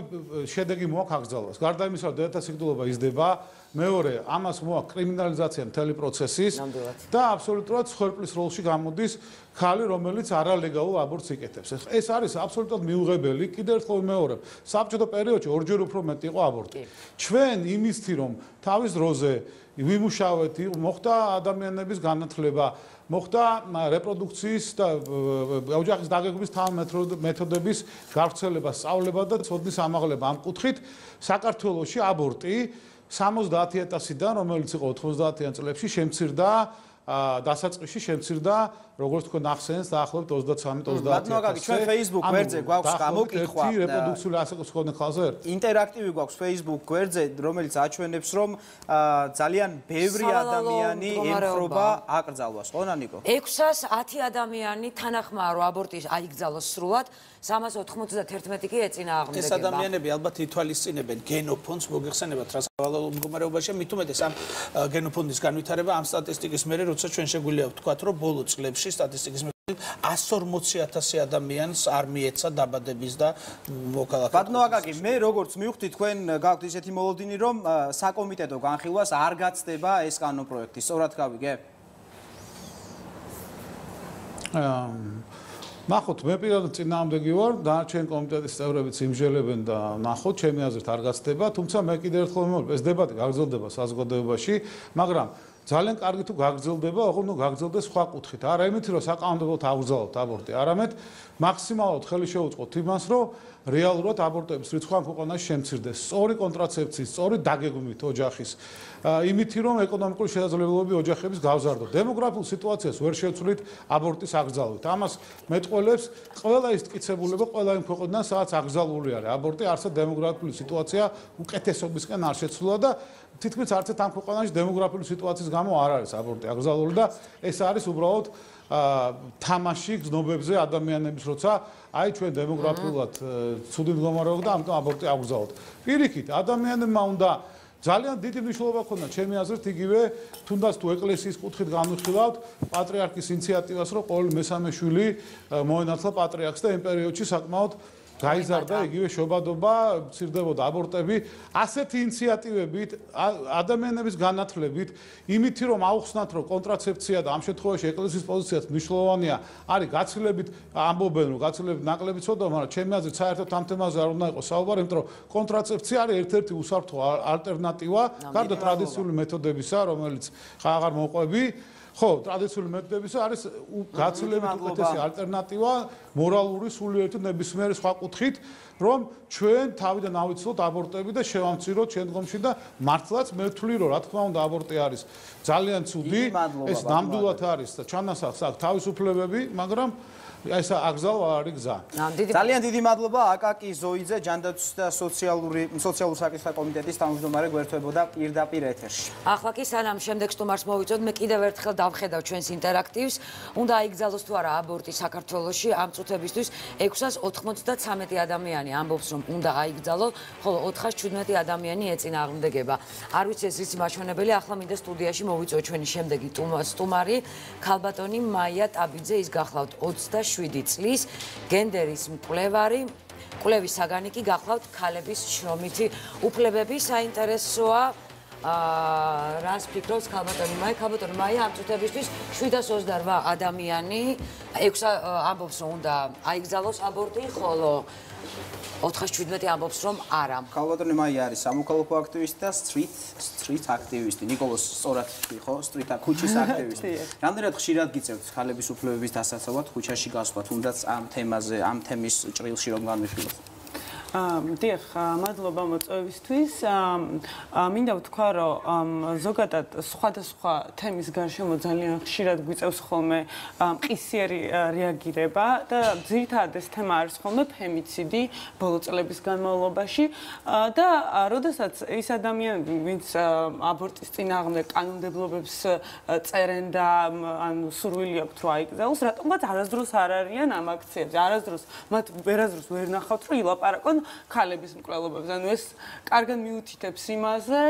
შედეგი მოაქვს აკრძალვას. გარდა იმისა რომ დედათა სიკვდილობა იზრდება, მეორე ამას მოაქვს კრიმინალიზაცია მთელი პროცესის და აბსოლუტურად სხერპლის როლში გამოდის ხალი რომელიც არალეგალურ აბორტს იკეთებს. ეს არის აბსოლუტურად მიუღებელი. კიდევ ერთხელ მეორე საბჭოთა პერიოდში ორჯერ უფრო მეტი იყო აბორტი. ჩვენ იმისთი რომ თავის დროზე ვიმუშავეთ, მოხდა ადამიანების განათლება, მოხდა რეპროდუქციის და ოჯახის დაგეგმვის მეთოდების გავრცელება, სწავლება და ცოდნის ამაღლება. ამ კუთხით საქართველოში აბორტი 70,000-დან, რომელიც იყო 90-იან წლებში, შემცირდა დასაწყისში შემცირდა, როგორც თქვენ ახსენეთ, დაახლოებით 23-30. ბატონო, ჩვენ Facebook გვერდზე გვაქვს გამოკითხვა. რეპროდუქციული ასაკის მქონე ხალხზე ერთ. ინტერაქტივი გვაქვს Facebook გვერდზე, რომელიც აჩვენებს, რომ ძალიან ბევრი ადამიანი ემხრობა აკრძალვას. ხო, ნანიკო? 610 ადამიანი თანახმაა, რომ აბორტი აიგზალოს სრულად, 391 კი ეწინააღმდეგება. ეს ადამიანები ალბათ ითვალისწინებენ გენოფონდს, მოგეხსენებათ რა სავალალო მდგომარეობაში, მით უმეტეს ამ გენოფონდის განვითარება ამ სტატისტიკის მერე, როცა ჩვენ შეგვიძლია ვთქვათ, რომ ბოლო წლებში სტატისტიკის მიხედვით 140,000 ადამიანს არ მიეცა დაბადების და მოქალაქეობის. ბატონო აკაკი, მე როგორც მივხვდი, თქვენ გაქვთ ისეთი მოლოდინი, რომ საკომიტეტო განხილვას არ გაცდება ეს კანონპროექტი. სწორად გავიგე? ნახოთ, მე პირადად წინააღმდეგი ვარ, დანარჩენი კომიტეტის წევრებიც იმჟელებენ და ნახოთ, ჩემი აზრით არ გაცდება, თუმცა მე კიდევ ერთხელ ვიმეორებ, ეს დებატი გაგრძელდება საზოგადოებაში, მაგრამ ძალიან კარგი თუ გაგრძელდება, ოღონდ გაგრძელდეს სხვა კუთხით. არა იმით, რომ საკანონმდებლოდ ავგზავნოთ აბორტი, არამედ მაქსიმალურად ხელი შევუწყოთ იმას, რომ რეალურად აბორტების რიცხვი ამ ქვეყანაში შემცირდეს. სწორი კონტრაცეფციის, სწორი დაგეგმვით ოჯახის, იმითი, რომ ეკონომიკური შესაძლებლობები ოჯახების გავზარდოთ. დემოგრაფიულ სიტუაციას ვერ შევცვლით აბორტის აკრძალვით. ამას მეტყველებს ყველა ის ტკიცებულება, ყველა იმ ქვეყნიდან, სადაც აკრძალული არის აბორტი, არსად დემოგრაფიული სიტუაცია უკეთესობისკენ არ შეცვლილა და თითქმის არც ერთ ამ ქვეყანაში დემოგრაფიული სიტუაციის გამო არ არის აბორტი აკრძალული და ეს არის უბრალოდ თამაში გზნობებზე ადამიანების, როცა აი ჩვენ დემოგრაფიულად ცუდი მდგომარეობა და ამიტომ აბორტი აკრძალოთ. პირიქით, ადამიანებმა უნდა ძალიან დიდი მნიშვნელობა ქონდა ჩემი აზრით იგივე თუნდაც თუ ეკლესიის კუთხით განვიხილავთ პატრიარქის ინიციატივას, რომ ყოველი მესამე შვილი მოენაცვლა პატრიარქს და იმ პერიოდში საკმაოდ გაიზარდა იგივე შობადობა, მცირდებოდა აბორტები, ასეთი ინიციატივებით, ადამიანების განათლებით, იმითი რომ აუხსნათ, რომ კონტრაცეფცია და ამ შემთხვევაში ეკლესიის პოზიციაც მნიშვნელოვანია, არის გაცილებით ამბობენ, რომ გაცილებით ნაკლები ცოდვა, მაგრამ ჩემი აზრით საერთოდ ამ თემაზე არ უნდა იყოს საუბარი, იმიტომ რომ კონტრაცეფცია არის ერთ-ერთი უსაფრთხო ალტერნატივა, გარდა ტრადიციული მეთოდებისა, რომელიც აღარ მოყვები. ხო, ტრადიციული მეთოდებისა არის გაცილებით უკეთესი ალტერნატივა მორალური სულიერი ნებისმიერი სხვა კუთხით, რომ ჩვენ თავიდან ავიცილოთ აბორტები და შევამციროთ შემდგომში და მართლაც მე ვთვლი, რომ რა თქმა უნდა აბორტი არის ძალიან ცუდი, ეს ნამდვილად არის და ჩანასახს აქვს თავისუფლებები, მაგრამ ეს აკრძალვა არის გზა. ძალიან დიდი მადლობა აკაკი ზოიძე, ჯანდაცვის და სოციალურ საკითხთა კომიტეტის თავმჯდომარე გვერდებოდა პირდაპირ ეთერში. ახლა კი სანამ შემდეგ სტუმარს მოვიწოდოთ, მე კიდევ ერთხელ დავხედავ ჩვენს ინტერაქტივს. უნდა აიგზალოს თუ არა აბორტი საქართველოში ამ წუთებისთვის 693 ადამიანი ამბობს, რომ უნდა აიგზალო, ხოლო 417 ადამიანი ეწინააღმდეგება. არ ვიცი ეს რისი მაჩვენებელი, ახლა მინდა სტუდიაში მოვიწოდოთ ჩვენი შემდეგი სტუმარი, ქალბატონი მაია ტაბიძე, ის გახლავთ 27 წლის, გენდერის მკვლევარი. კვლევის საგანი კი გახლავთ ქალების შრომითი უფლებები. საინტერესოა რას ფიქრობს ქალბატონი მაია? ქალბატონი მაია ამ წუთებისთვის 728 ადამიანი ამბობს, რომ უნდა აიგზალოს აბორტი, ხოლო 417 ამბობს, რომ არა. ქალბატონი მაია არის სამოქალაქო აქტივისტი და street აქტივისტი. ნიკოლოს სწორად იყო, ქუჩის აქტივისტი. რამდენად ხშირად გიწევთ ქალების უფლებების დასაცავად ქუჩაში გასვლა, თუნდაც ამ თემაზე, ამ თემის ჭრილში რომ განვიხილოთ? დიახ, მადლობა მოწვევისთვის. მინდა ვთქვა, რომ ზოგადად სხვადასხვა თემის გარშემო ძალიან ხშირად გვიწევს ხოლმე მყისიერი რეაგირება და ძირითადად ეს თემა არის ხოლმე ფემიციდი ბოლო წლების განმავლობაში და როდესაც ის ადამიანები, ვინც აბორტის წინააღმდეგ კანონმდებლობებს წერენ და ანუ სურვილი აქვთ რომ აიგზავნოს, რატომღაც არასდროს არ არიან ამ აქციებზე. არასდროს მათ ვერასდროს ვერ ნახავთ რომ ილაპარაკონ ქალების მკვლელობებზე. ანუ ეს კარგად მიუთითებს იმაზე,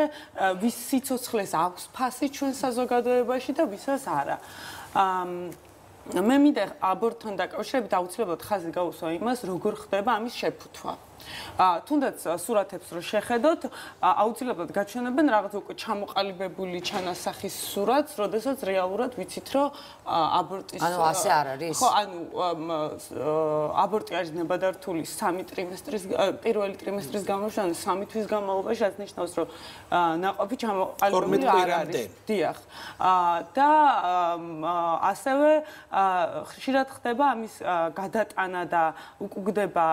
ვის სიცოცხლეს აქვს ფასი ჩვენ საზოგადოებაში და ვისაც არა. მე მინდა აბორტთან დაკავშირებით აუცილებლად ხაზი გაუსვა იმას, როგორ ხდება ამის შეფუთვა. თუნდაც სურათებს რო შეხედოთ, აუცილებლად გაჩვენებენ რაღაც უკვე ჩამოყალიბებული ჩანასახის სურათს, როდესაც რეალურად ვიცით, რომ აბორტის ანუ ასე არ არის. ხო, ანუ აბორტი არის ნებადართული 3 ტრიმესტრის პირველი ტრიმესტრის განმავლობაში, 3 თვის განმავლობაში, რაც ნიშნავს, რომ ნაყოფი ჩამოყალიბებული არ არის. დიახ. და ასევე ხშირად ხდება ამის გადატანა და უკუგდება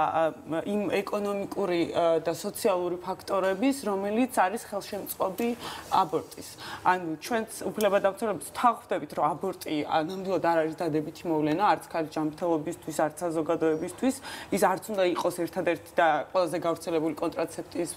იმ ეკონომიკური და სოციალური ფაქტორების, რომელიც არის ხელშემწყობი აბორტის. ანუ ჩვენც უფლებადამცველებს თავხვდებით, რომ აბორტი ნამდვილად არ არის დადებითი მოვლენა, არც ქალის ჯანმრთელობისთვის, არც საზოგადოებისთვის. ის არც უნდა იყოს ერთადერთი და ყველაზე გავრცელებული კონტრაცეპციის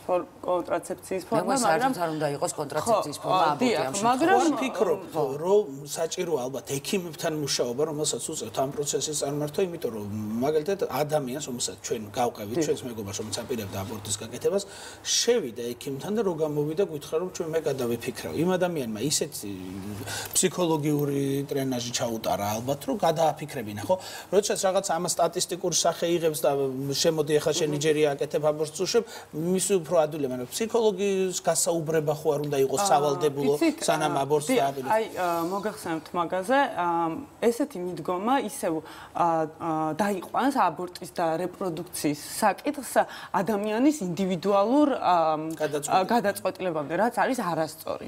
ფორმა, მაგრამ არ უნდა იყოს კონტრაცეპციის ფორმა აბორტი ამ შემთხვევაში. მაგრამ ვფიქრობ, რომ საჭირო ალბათ ექიმებთან მუშაობა, რომელსაც უწევთ ამ პროცესის წარმართვა, იმიტომ რომ მაგალითად ადამიანს, რომელსაც ჩვენ გავყევით, ჩვენს მეგობარს, რომელიც აპირებდა აბორტის გაკეთებას, შევიდა ექიმთან და რო გამოვიდა, გითხრა რომ ჩვენ მე გადავიფიქრავ. იმ ადამიანმა ისეთი ფსიქოლოგიური ტრენაჟი ჩაუტარა ალბათ, რომ გადააფიქრებინა, ხო? როდესაც რაღაც ამას სტატისტიკურ სახე იღებს და შემოდი ახლა შენი ჯერი აკეთებ აბორტს უშვებ, მის უფრო ადვილი, მაგრამ ფსიქოლოგიის გასაუბრება ხო არ უნდა იყოს სავალდებულო სანამ აბორტს დააპირებს. აი, მოგახსენებთ მაგაზე, ესეთი მიდგომა ისევ დაიყვანს აბორტის და რეპროდუქციის საკითხს ადამიანის ინდივიდუალურ გადაწყვეტილებამდე, რაც არის არასწორი.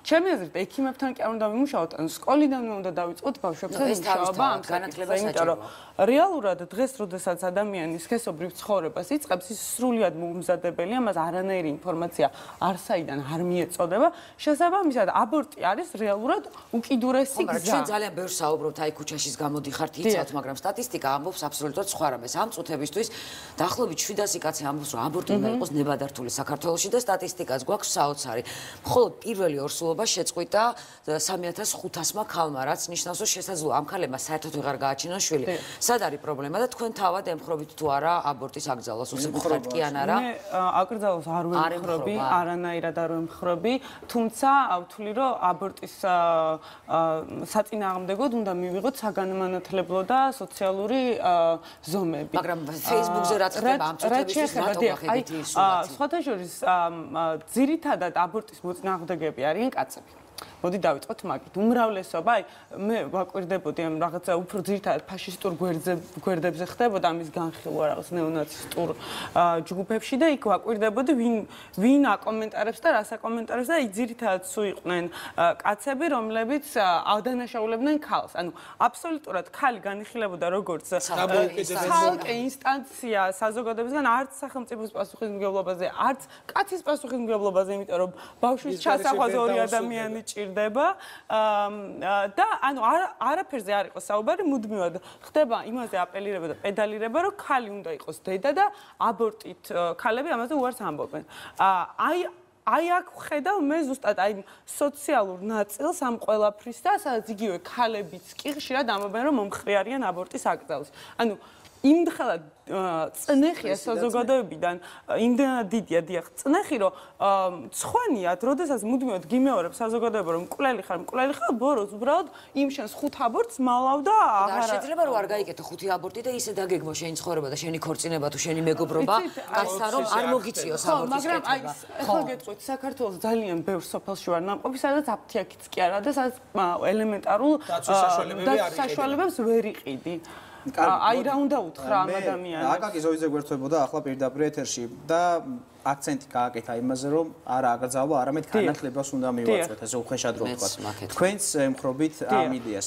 ჩემი აზრით, ექიმებთან კი არ უნდა ვიმუშაოთ, ან სკოლიდანვე უნდა დავიწყოთ ბავშვებთან მუშაობა ამ განათლებას, იმიტომ რომ რეალურად დღეს, როდესაც ადამიანი სქესობრივ ცხოვრებას იწყებს, ის სრულიად მოუმზადებელია, მას არანაირი ინფორმაცია არსაიდან არ მიეწოდება. შესაბამისად, აბორტი არის რეალურად უკიდურესი გზა. ჩვენ ძალიან ბევრს საუბრობთ, აი ქუჩაშიც გამოდიხართ, იცავთ, მაგრამ სტატისტიკა ამბობს აბსოლუტურად სხვა რამეს. ამ წუთებისთვის დაახლოებით 700 კაცი ამბობს, რომ აბორტი უნდა იყოს ნებადართული საქართველოში და სტატისტიკაც გვაქვს საოცარი. მხოლოდ პირველი ორსულობა შეწყვიტა 3500-მა ქალმა, რაც ნიშნავს, რომ შესაძლოა ამ ქალებმა საერთოდ ვეღარ გააჩინონ შვილი. სად არის პრობლემა და თქვენ თავად ემხრობით თუ არა აბორტის აკრძალვას, უცებთ კი ან არა? მე აკრძალვას არ ვემხრობი, არანაირად არ ვემხრობი, თუმცა ვთვლი, რომ აბორტის საწინააღმდეგოდ უნდა მივიღოთ საგანმანათლებლო და სოციალური ზომები. მაგრამ Facebook-ზე რაც ხდება ამ წუთებისთვის რატო გახებით ის სურათი? სხვათა შორის ძირითადად აბორტის მოწინააღმდეგეები არიან კაცები. მოდი დავიწყოთ მაგით. უმრავლესობა, აი მე ვაკვირდებოდი ამ რაღაცა უფრო ძირითადად ფაშისტურ გვერდებზე ხდებოდა ამის განხილვა რაღაც ნეონაცისტურ ჯგუფებში და იქ ვაკვირდებოდი ვინ აკომენტარებს და რას აკომენტარებს და იქ ძირითადად სულ იყვნენ კაცები, რომლებიც ადანაშაულებდნენ ქალს. ანუ აბსოლუტურად ქალი განიხილებოდა როგორც ცალკე ინსტანცია საზოგადოებისგან, არც სახელმწიფოს პასუხისმგებლობაზე, არც კაცის პასუხისმგებლობაზე, იმიტომ რომ ბავშვის ჩასახვაზე ორი ადამიანი ჭირდება. ჭირდება და ანუ არაფერზე არ იყოს საუბარი, მუდმივად ხდება იმაზე აპელირება და პედალირება, რომ ქალი უნდა იყოს დედა და აბორტით ქალები ამაზე უარს ამბობენ. აი აქ ხედავ მე ზუსტად აი სოციალურ ნაწილს ამ ყველაფრის და სადაც იგივე ქალებიც კი ხშირად ამბობენ რომ მომხრე არიან აბორტის აკრძალვის. ანუ იმდხელად წნეხია საზოგადოებიდან, იმდენად დიდია დიახ წნეხი, რომ ცხვენიათ, როდესაც მუდმივად გიმეორებს საზოგადოება, რომ მკვლელი ხარ, ბოროს უბრალოდ იმ შენს 5 აბორტს მალავ და აღარ შეიძლება რომ არ გაიკეთო 5 აბორტი და ისე დაგეგმო შენი ცხოვრება და შენი ქორწინება თუ შენი მეგობრობა, კაცთან რომ არ მოგიწიოს აბორტის კეთება. მაგრამ აი ახლა გეტყვით, საქართველოს ძალიან ბევრ სოფელში ვარ ნამყოფი, სადაც აფთიაქიც კი არა და სადაც ელემენტარულ საშუალებებს ვერ იყიდი. აი რა უნდა უთხრა ამ ადამიანებს. აკაკი ზოიძე გვერდებოდა ახლა პირდაპირ ეთერში და აქცენტი გააკეთა იმაზე, რომ არა აკრძალვა, არამედ განათლებას უნდა მივაწვეთ, ესე უხეშად რომ ვთქვათ. თქვენც ემხრობით ამ იდეას.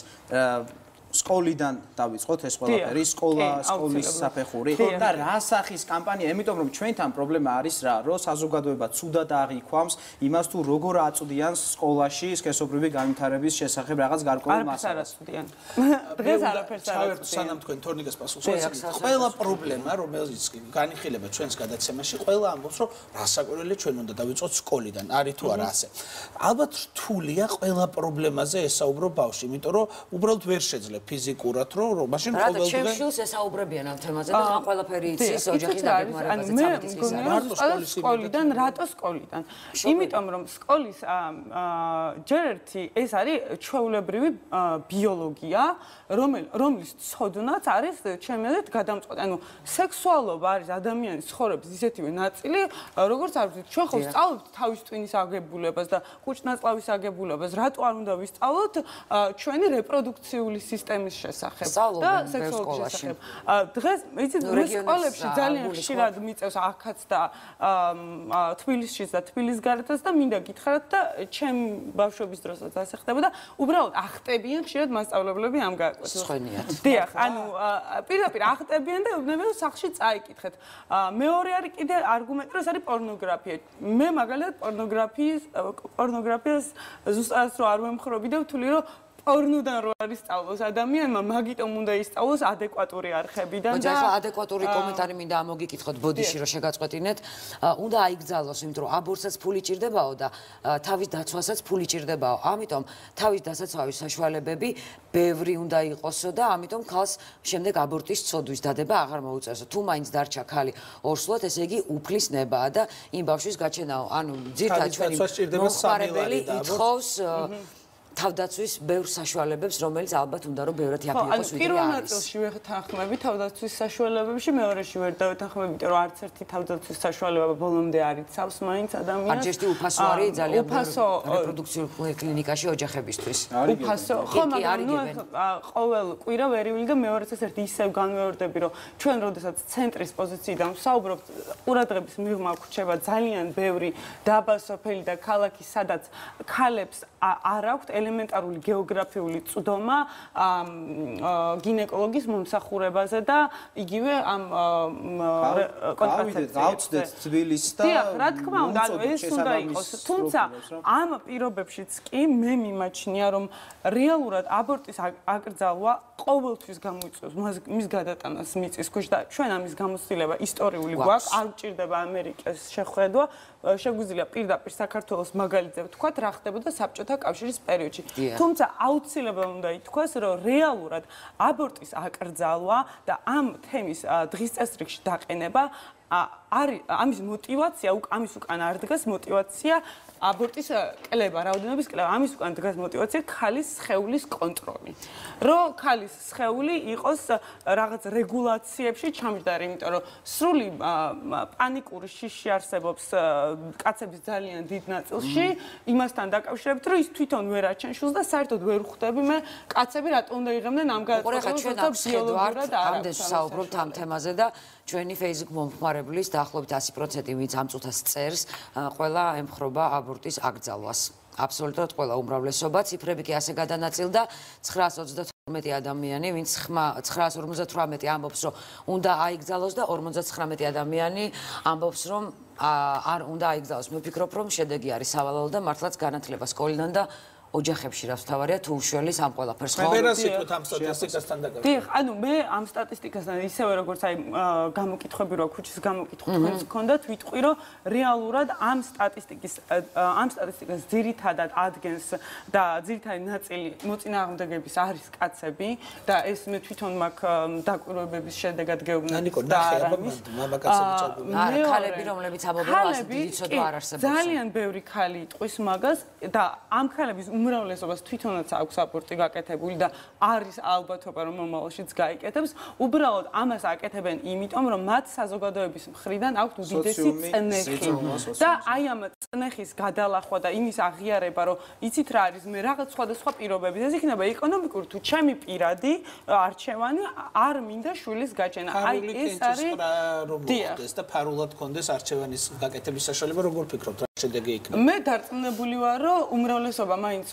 სკოლიდან დავიწყოთ ეს ყველაფერი, სკოლის საფეხური და რა სახის კამპანია, იმიტომ რომ ჩვენთან პრობლემა არის რა, რომ საზოგადოება ცუდად აღიქვამს იმას თუ როგორ აწვდიან სკოლაში სქესობრივი განვითარების შესახებ რაღაც გარკვეულ მასალას. დღეს არაფერს არ აწვდიან. სანამ თქვენ თორნიკეს პასუხს უწევთ, ყველა პრობლემა, რომელიც განიხილება ჩვენს გადაცემაში, ყველა ამბობს, რომ რასაკვირველია ჩვენ უნდა დავიწყოთ სკოლიდან, არის თუ არა ასე. ალბათ რთულია ყველა პრობლემაზე ესაუბრო ბავშვი, იმიტომ რომ უბრალოდ ვერ შეძლებს ფიზიკურად რომ მაშინ ყოველდღე ჩემშილს ესაუბრებიან ამ თემაზე და ამ ყველაფერი იცის ოჯახის დაგეგმარებაზე წამების გზაზე. სკოლიდან, რატო სკოლიდან? იმიტომ რომ სკოლის ჯერ ერთი ეს არის ჩვეულებრივი ბიოლოგია, რომლის ცოდნაც არის ჩემი აზრით გადამწყვეტი. ანუ სექსუალობა არის ადამიანის ცხოვრების ისეთივე ნაწილი, როგორც არ ვიცით, ჩვენ ხო ვსწავლობთ თავის ტვინის აგებულებას და კუჭნაწლავის აგებულებას, რატო არ უნდა ვისწავლოთ ჩვენი რეპროდუქციული სისტემის შესახებ და სექსუალობის შესახებ. დღეს იცით, სკოლებში ძალიან ხშირად მიწევს აქაც და თბილისშიც და თბილის გარეთაც და მინდა გითხრათ და ჩემ ბავშვობის დროსაც ასე ხდება და უბრალოდ ახტებიან ხშირად მასწავლებლები ამ გაკვეთილს. სხენიათ. დიახ, ანუ პირდაპირ ახტებიან და უბნებიან სახლში წაიკითხეთ. მეორე არის კიდე არგუმენტი, რომ ეს არის პორნოგრაფია. მე მაგალითად პორნოგრაფიას ზუსტად რო არ ვემხრობი და ვთვლი რომ პორნოდან რო არის სწავლოს ადამიანმა, მაგიტომ უნდა ისწავლოს ადეკვატური არხებიდან და ახლა ადეკვატური კომენტარი მინდა ამოგიკითხოთ ბოდიში რომ შეგაწყვეტინეთ. უნდა აიგზალოს, იმიტომ რომ აბორტსაც ფული ჭირდებაო და თავის დაცვასაც ფული ჭირდებაო. ამიტომ თავის დასაცავი საშუალებები ბევრი უნდა იყოსო და ამიტომ ქალს შემდეგ აბორტის ცოდვის დადება აღარ მოუწევსო. თუ მაინც დარჩა ქალი ორსულად, ესე იგი უფლის ნებაა და იმ ბავშვის გაჩენაო. ანუ ძირთად ჩვენი მოხმარებელი ითხოვს თავდაცვის ბევრ საშუალებებს, რომელიც ალბათ უნდა რომ ბევრად იაფი იყოს ვიდრე არის. პირველ ნაწილში ვეთანხმები თავდაცვის საშუალებებში, მეორეში ვერ დავეთანხმები, იმიტომ რომ არც ერთი თავდაცვის საშუალება ბოლომდე არ იცავს მაინც ადამიანს. არჩევში უფასო არის ძალიან რეპროდუქციულ კლინიკაში ოჯახებისთვის. უფასო, ხო, მაგრამ ნუ ყოველ კვირა ვერივილი და მეორეც ერთ ისევ განმეორდები, რომ ჩვენ როდესაც ცენტრის პოზიციიდან ვსაუბრობთ, ყურადღების მიღმა გვრჩება ძალიან ბევრი დაბა სოფელი და ქალაქი, სადაც ქალებს არ აქვთ ელემენტარული გეოგრაფიული წვდომა გინეკოლოგის მომსახურებაზე და იგივე ამ კონტრაცეპციებზე. გავწდეთ თბილისს და რა თქმა უნდა, ეს უნდა იყოს. თუმცა ამ პირობებშიც კი მე მიმაჩნია, რომ რეალურად აბორტის აკრძალვა ყოველთვის გამოიწვევს მის გადატანას მიწის ქვეშ და ჩვენ ამის გამოცდილება ისტორიული გვაქვს, არ გვჭირდება ამერიკის შეხვედრა, შეგვიძლია პირდაპირ საქართველოს მაგალითზე ვთქვათ, რა ხდებოდა საბჭოთა კავშირის პერიოდში. თუმცა აუცილებლად უნდა ითქვას, რომ რეალურად აბორტის აკრძალვა და ამ თემის დღის წესრიგში დაყენება არის ამის мотивация, ამის უკან არ დგას мотивация აბორტის კლება, რაოდენობის კლება. ამის უკან დგას мотивация ქალის სხეულის კონტროლი. რომ ქალის სხეული იყოს რაღაც რეგულაციებში ჩამჯდარი, იმიტომ რომ სრული პანიკური შიში არსებობს კაცების ძალიან დიდ ნაწილში, იმასთან დაკავშირებით, რომ ის თვითონ ვერ აჩენშულს და საერთოდ ვერ ხვდები მე კაცები რატომ უნდა იღებდნენ ამ გადაწყვეტილებას და ბიოლოგიურად არ ამდენს საუბრობთ ამ თემაზე და ჩვენი Facebook მომხმარებლის დაახლოებით 100% ვინც ამ წუთას წერს, ყველა ემხრობა აბორტის აკრძალვას. აბსოლუტურად ყველა უმრავლესობა, ციფრები კი ასე გადანაწილდა, 932 ადამიანი, ვინც 958 ამბობს, რომ უნდა აიგზალოს და 59 ადამიანი ამბობს, რომ არ უნდა აიგზალოს. მე ვფიქრობ, რომ შედეგი არის სავალალო და მართლაც განათლება სკოლიდან და ოჯახებში რას თავარია თუ უშველის ამ ყველაფერს ხო? მე რა სიტყვით ამ სტატისტიკასთან დაკავშირებით? დიახ, ანუ მე ამ სტატისტიკასთან ისევე როგორც აი გამოკითხვები რო ქუჩის გამოკითხვებს გქონდათ, ვიტყვი რომ რეალურად ამ სტატისტიკას ძირითადად ადგენს და ძირითადი ნაწილი მოწინააღმდეგების არის კაცები და ეს მე თვითონ მაქვს დაკვირვებების შედეგად გეუბნები. ნიკო, ნახე აბა მამაკაცები ჭარბობენ. არა, ქალები რომლებიც ამბობენ რომ ასე დიდი ცოდვა არ არსებობს. ძალიან ბევრი ქალი იტყვის მაგას და ამ ქალების უმრავლესობას თვითონაც აქვს აბორტი გაკეთებული და არის ალბათობა რომ მომავალშიც გაიკეთებს. უბრალოდ ამას აკეთებენ იმიტომ რომ მათ საზოგადოების მხრიდან აქვთ უდიდესი წნეხი და აი ამ წნეხის გადალახვა და იმის აღიარება რომ იცით რა არის მე რაღაც სხვადასხვა პირობები ეს იქნება ეკონომიკური თუ ჩემი პირადი არჩევანი არ მინდა შვილის გაჩენა. აი ეს არის რომ მოხდეს და ფარულად კონდეს არჩევანის გაკეთების საშუალება როგორ ფიქრობთ რა შედეგი იქნება? მე დარწმუნებული ვარ რომ უმრავლესობა მაინც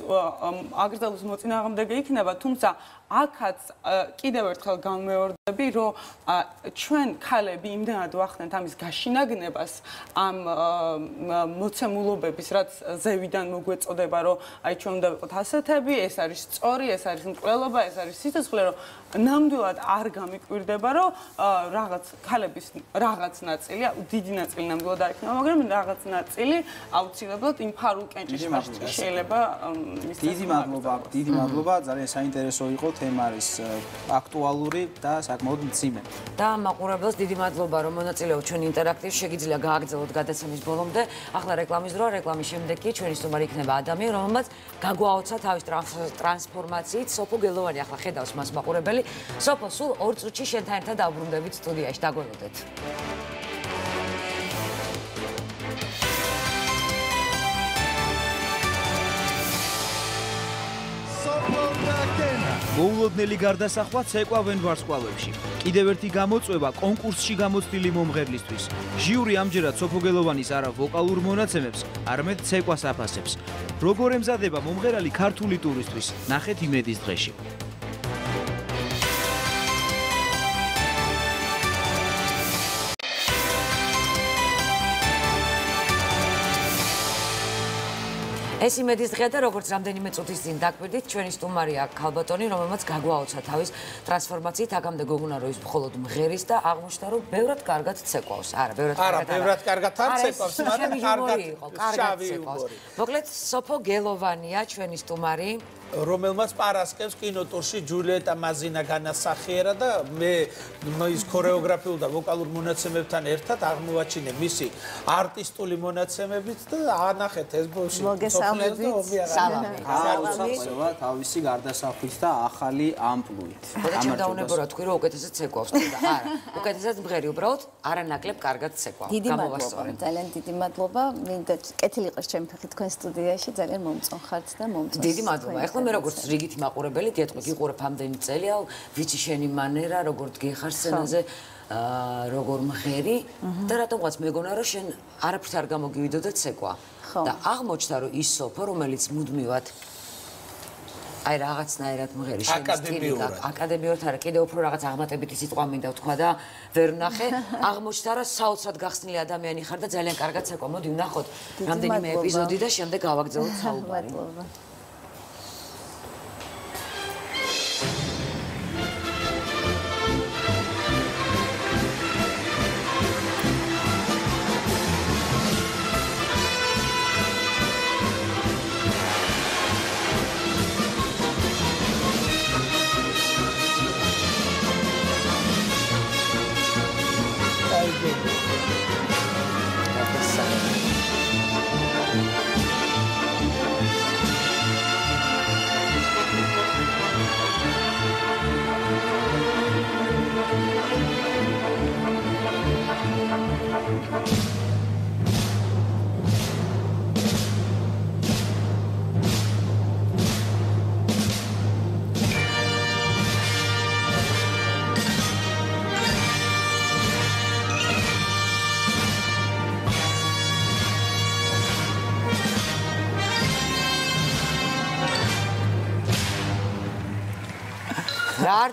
აკრძალვის მოწინააღმდეგე იქნება, თუმცა აქაც კიდევ ერთხელ გამეორდები, რომ ჩვენ ქალები იმდენად ვახდენთ ამის გაშინაგნებას ამ მოცემულობების, რაც ზევიდან მოგვეწოდება, რომ აი ჩვენ უნდა ვიყოთ ასეთები, ეს არის სწორი, ეს არის მკვლელობა, ეს არის სიცოცხლე, რომ ნამდვილად არ გამიკვირდება, რომ რაღაც ქალების რაღაც ნაწილი, დიდი ნაწილი ნამდვილად არ იქნება, მაგრამ რაღაც ნაწილი აუცილებლად იმ ფარულ კენჭის მასში შეიძლება მის დიდი მადლობა, ძალიან საინტერესო იყო, თემა არის აქტუალური და საკმაოდ მძიმე. და მაყურებელს დიდი მადლობა რომ მონაწილეობთ ჩვენ ინტერაქტივში, შეგიძლია გააგრძელოთ გადაცემის ბოლომდე. ახლა რეკლამის დრო, რეკლამის შემდეგ კი ჩვენი სტუმარი იქნება ადამიანი, რომელმაც გაგვაოცა თავის ტრანსფორმაციით. სოფო გელოვანი ახლა ხედავს მას მაყურებელი. სოფო, სულ 2 წუთში შენთან ერთად დავბრუნდებით სტუდიაში, დაგველოდეთ. მოულოდნელი გარდასახვა ცეკვა ვენვარსკვლავებში. კიდევ ერთი გამოწვევა კონკურსში გამოცდილი მომღერლისთვის. ჟიური ამჯერად სოფოგელოვანის არა ვოკალურ მონაცემებს, არამედ ცეკვას აფასებს. როგორ ემზადება მომღერალი ქართული ტურისთვის? ნახეთ იმედის დღეში. ეს იმედის დღეა და როგორც რამდენიმე წუთის წინ დაკვირდით, ჩვენი სტუმარია ქალბატონი, რომელმაც გაგვაოცა თავის ტრანსფორმაციით, აქამდე გოგონა რო ის მხოლოდ მღერის და აღმოჩნდა, რომ ბევრად კარგად ცეკვავს. არა, ბევრად კარგად არ ცეკვავს, მაგრამ კარგად ცეკვავს. მოკლედ, სოფო გელოვანია ჩვენი სტუმარი. რომელმაც პარასკევს კინოტურში ჯულიეტა მაზინა განასახიერა და მე ის ქორეოგრაფიულ და ვოკალურ მონაცემებთან ერთად აღმოვაჩინე მისი არტისტული მონაცემებით და ანახეთ ეს ბოში. საუბრობა თავისი გარდასახვის და ახალი ამპლუით. ხოდა ჩემ დაუნებო რა თქვი რომ უკეთესად ცეკვავს და არა, უკეთესად მღერი, უბრალოდ არანაკლებ კარგად ცეკვავს. გამოვასწორე. ძალიან დიდი მადლობა. მინდა კეთილი იყოს ჩემი ფეხი თქვენ სტუდიაში, ძალიან მომწონხართ და მომწონს. დიდი მადლობა. ახლა მე როგორც რიგითი მაყურებელი, დიეთყვი გიყურებ ამდენი წელი, ვიცი შენი მანერა, როგორ დგიხარ სცენაზე, როგორ მღერი და რატომღაც მეგონა რომ შენ არაფრით არ გამოგივიდოდა ცეკვა. და აღმოჩნდა რომ ის სოფო, რომელიც მუდმივად აი რაღაცნაირად მღერი შენის ტილიკა, აკადემიურად არა, კიდევ უფრო რაღაც აღმატებითი სიტყვა მინდა ვთქვა და ვერ ვნახე, აღმოჩნდა რომ საოცრად გახსნილი ადამიანი ხარ და ძალიან კარგად ცეკვა. მოდი ვნახოთ რამდენიმე ეპიზოდი და შემდეგ გავაგრძელოთ საუბარი.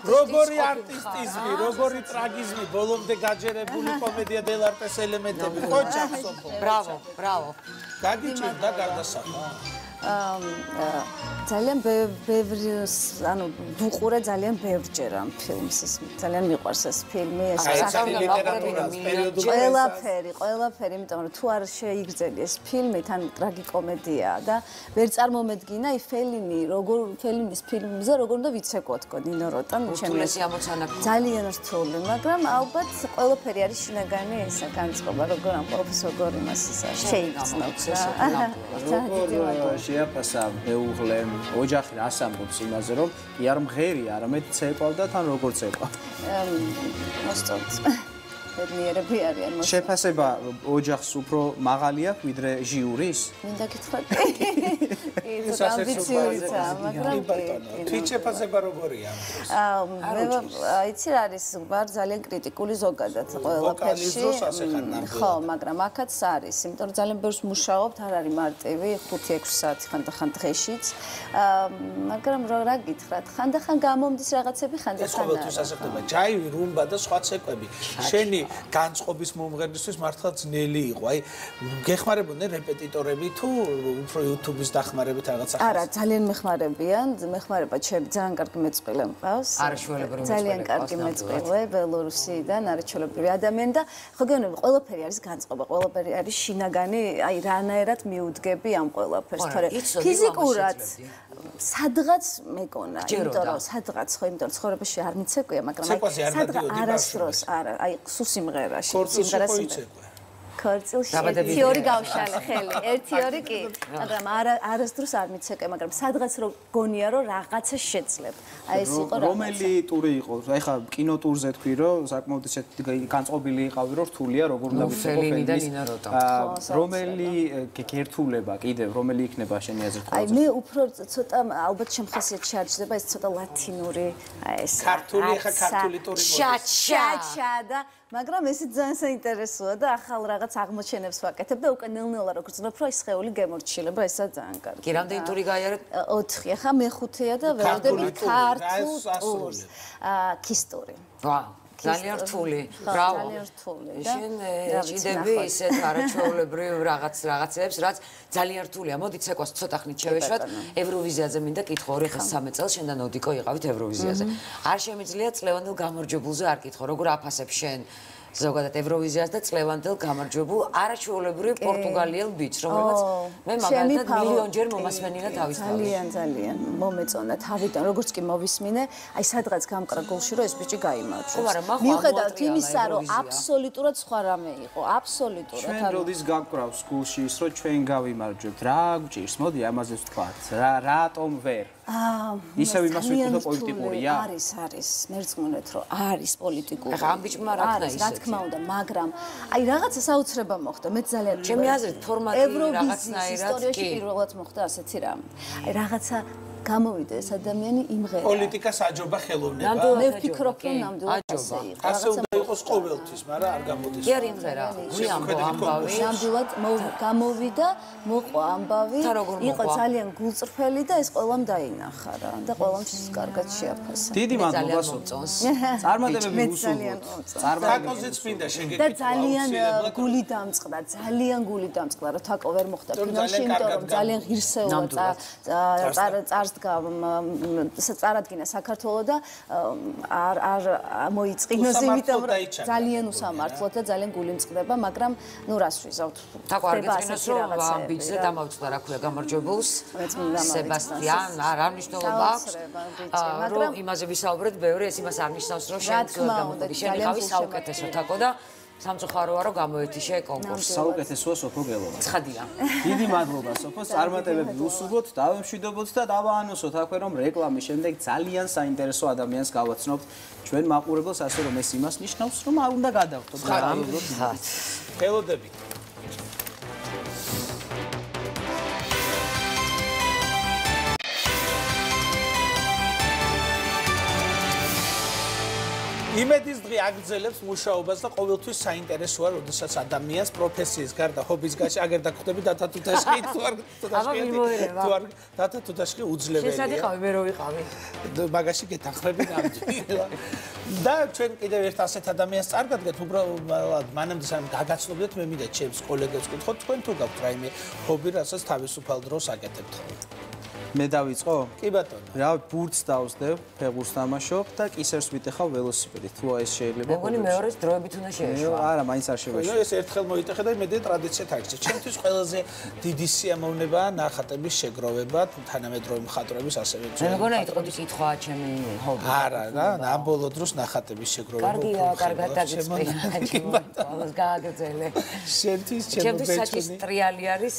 როგორი არტისტიზმი, როგორი ტრაგიზმი, ბოლომდე გაჯერებული კომედია დელარტეს ელემენტები. ხო ჩახსოფო. ბრავო, ბრავო. გაგიჭირდა გარდასახვა. ძალიან ბევრი ანუ ვუყურე ძალიან ბევრჯერ ამ ფილმს ის ძალიან მიყვარს ეს ფილმი ეს ყველაფერი იმიტომ რომ თუ არ შეიგრძელი ეს ფილმი თან ტრაგიკომედიაა და ვერ წარმომედგინა ფელინის ფილმზე როგორ უნდა ვიცეკო თქო ნინო როტა ჩემს ამოცანა ძალიან რთული მაგრამ ალბათ ყველაფერი არის შინაგანი ესა განწყობა როგორ ამ პროფესორ გორიმას შეიგრძნობს როგორ შეაფასა მეუღლემ ოჯახი რას ამბობს იმაზე რომ კი არ მღერია არამედ ცეკვავ და თან როგორ ცეკვავ მოსწონთ ბედნიერები არიან მოსწონთ შეფასება ოჯახს უფრო მაღალი აქვს ვიდრე ჟიურის მინდა გითხრათ ის ამბიციურია მაგრამ თვით შეფასება როგორია იცი რა არის ვარ ძალიან კრიტიკული ზოგადად ყველაფერში ხო მაგრამ აქაც არის იმიტომ რომ ძალიან ბევრს მუშაობთ არ არის მარტივი 5-6 საათი ხანდახან დღეშიც მაგრამ რა გითხრათ ხანდახან გამომდის რაღაცები ხანდახან ეს ყოველთვის ასე ხდება ჯაივი რუმბა და სხვა ცეკვები შენი განწყობის მომღერლისთვის მართლა ძნელი იყო აი გეხმარებოდნენ რეპეტიტორები თუ უფრო YouTube-ის დახმარებით რაღაც ახალს არა ძალიან მეხმარებიან მეხმარება ჩემ ძალიან კარგი მეწყვილე მყავს ძალიან კარგი მეწყვილე ბელორუსიდან არაჩვეულებრივი ადამიანი და ხო გეუბნები ყველაფერი არის განწყობა ყველაფერი არის შინაგანი აი რანაირად მიუდგები ამ ყველაფერს თორე ფიზიკურად სადღაც მეკონა იმიტომ რომ სადღაც ხო იმიტომ რომ ცხოვრებაში არ მიცეკვია მაგრამ აი სადღაც არასდროს არა აი სულ სიმღერაში სიმღერას ქორწილში ერთი ორი გავშალე ხელი ერთი ორი კი მაგრამ არასდროს არ მიცეკე მაგრამ სადღაც რო გონია რომ რაღაცა შეძლებ აი ეს იყო რაღაცა რომელი ტური იყო აი ხა კინოტურზე თქვი რომ საკმაოდ განწყობილი იყავი რომ რთულია როგორ უნდა ვიცეკო ფილმის რომელი გერთულება კიდევ რომელი იქნება შენი აზრით აი მე უფრო ცოტა ალბათ შემხასიათი შეარჩება ეს ცოტა ლათინური აი ეს ქართული ხა ქართული ტური შაჩა და მაგრამ ესე ძალიან საინტერესოა და ახალ რაღაც აღმოჩენებს ვაკეთებ და უკვე ნელ-ნელა როგორ ვცნობ რომ ეს სხეული გემორჩილება ესა ძალიან კარგი. კი რამდენი ტური გაიარეთ? 4 ახლა მე-5-ია და ვეროდები ქართულ ტურს. ქისტური. ვაუ. ძალიან რთული. ბრავო. ძალიან რთული და შენ ჭიდები ისეთ არაჩვეულებრივ რაღაცებს, რაც ძალიან რთულია. მოდი ცეკვას ცოტა ხნით შევეშვათ. ევროვიზიაზე მინდა კითხო 2013 წელს შენ და ნოდიკო იყავით ევროვიზიაზე. არ შემიძლია წლევანდელ გამარჯვებულზე არ კითხო, როგორ აფასებ შენ ზოგადად ევროვიზიას და წლევანდელ გამარჯვებულ არაჩვეულებრივ პორტუგალიელ ბიჭს, რომელსაც მე მაგალითად მილიონჯერ მომასმენილა თავის თავში. ძალიან მომეწონა თავიდან, როგორც კი მოვისმინე, აი სადღაც გამკრა გულში რომ ეს ბიჭი გაიმარჯვებს. მიუხედავად იმისა, რომ აბსოლუტურად სხვა რამე იყო, აბსოლუტურად. ჩვენ როდის გაგკრავს გულში ის, რომ ჩვენ გავიმარჯვებთ, რა გვჭირს? მოდი ამაზე ვთქვათ. რატომ ვერ? ისევ იმას ვიტყვით პოლიტიკურია? არის, მერწმუნეთ რომ არის პოლიტიკური. ახლა ამ ბიჭმა რა თქმა რა თქმა უნდა, მაგრამ აი რაღაცა საოცრება მოხდა. მე ძალიან ჩემი აზრით ფორმატი რაღაცნაირად ისტორიაში პირველად მოხდა ასეთი რამ. აი რაღაცა გამოვიდა ეს ადამიანი იმღერა. პოლიტიკა საჯობა ხელოვნება. მე ვფიქრობ რომ ნამდვილად ასე იყო. ასე უნდა იყოს ყოველთვის, მაგრამ არ გამოდის. კი არ იმღერა. გვიამბო ამბავი. ნამდვილად გამოვიდა, მოყვა ამბავი. იყო ძალიან გულწრფელი და ეს ყველამ დაინახა რა და ყველამ კარგად შეაფასა. დიდი მადლობა სოწონს. წარმატებები უსურვოთ. თაკოზეც მინდა შეგეკითხა. და ძალიან გული დამწყდა, ძალიან გული დამწყდა, რომ თაკო ვერ მოხდა ფინალში, იმიტომ რომ ძალიან ღირსეულა წარადგინა საქართველოს და არ მოიწინოს იმიტომ რომ ძალიან უსამართლოდ და ძალიან გული მწყდება, მაგრამ ნუ რას ვიზავთ. თაკო არ გეწინოს რომ ამ ბიჭზე დამავწყდა რა ქვია გამარჯვებულს. სებასტიან, არ მნიშვნელობა აქვს. მაგრამ იმაზე ვისაუბრეთ, ბევრი ეს იმას არ ნიშნავს რომ შენ გამოდი. შენ იყავი საუკეთესო თაკო და სამწუხაროა რომ გამოეთიშე კონკურსი. საუკეთესოა სოფო გელოვა. ცხადია. დიდი მადლობა სოფო, წარმატებები უსურვოთ, დავემშვიდობოთ და დავაანონსოთ აქვე რომ რეკლამის შემდეგ ძალიან საინტერესო ადამიანს გავაცნობთ ჩვენ მაყურებელს, ასე რომ ეს იმას ნიშნავს, რომ არ უნდა გადავხდოთ. ხელოდები. იმედის დღე აგრძელებს მუშაობას და ყოველთვის საინტერესოა, როდესაც ადამიანს პროფესიის გარდა ჰობის გარშე აგერ დაგხვდები დათათუთაშხი თუ არ დათათუთაშხი უძლებელია. შესაძლოა მე რო ვიყავი. მაგაში გეთანხმები ნამდვილად. და ჩვენ კიდევ ერთ ასეთ ადამიანს წარგადგეთ, უბრალოდ მანამდე სანამ გაგაცნობდეთ, მე მინდა ჩემს კოლეგებს ვკითხოთ, თქვენ თუ გაქვთ რაიმე ჰობი, რასაც თავისუფალ დროს აკეთებთ? მე დავიწყო? კი ბატონო. რა ბურთს დავსდევ, ფეხბურთს თამაშობ და კისერს ვიტეხავ ველოსიპედით. თუ ეს შეიძლება. მე მგონი მეორეს დროებით უნდა შეეშვა. არა, მაინც არ შევეშვა. ეს ერთხელ მოიტეხე და იმედი ტრადიციად აქცია. ჩემთვის ყველაზე დიდი სიამოვნებაა ნახატების შეგროვება, თანამედროვე მხატვრების ასევე. მე მგონი იტყოდი კითხვა ჩემი ჰობი. არა, რა, ამ ბოლო დროს ნახატების შეგროვება. კარგია, კარგად დაგიწყია. ყოველს გააგრძელე. შენთვის ჩემო ჩემთვის საჭის ტრიალი არის,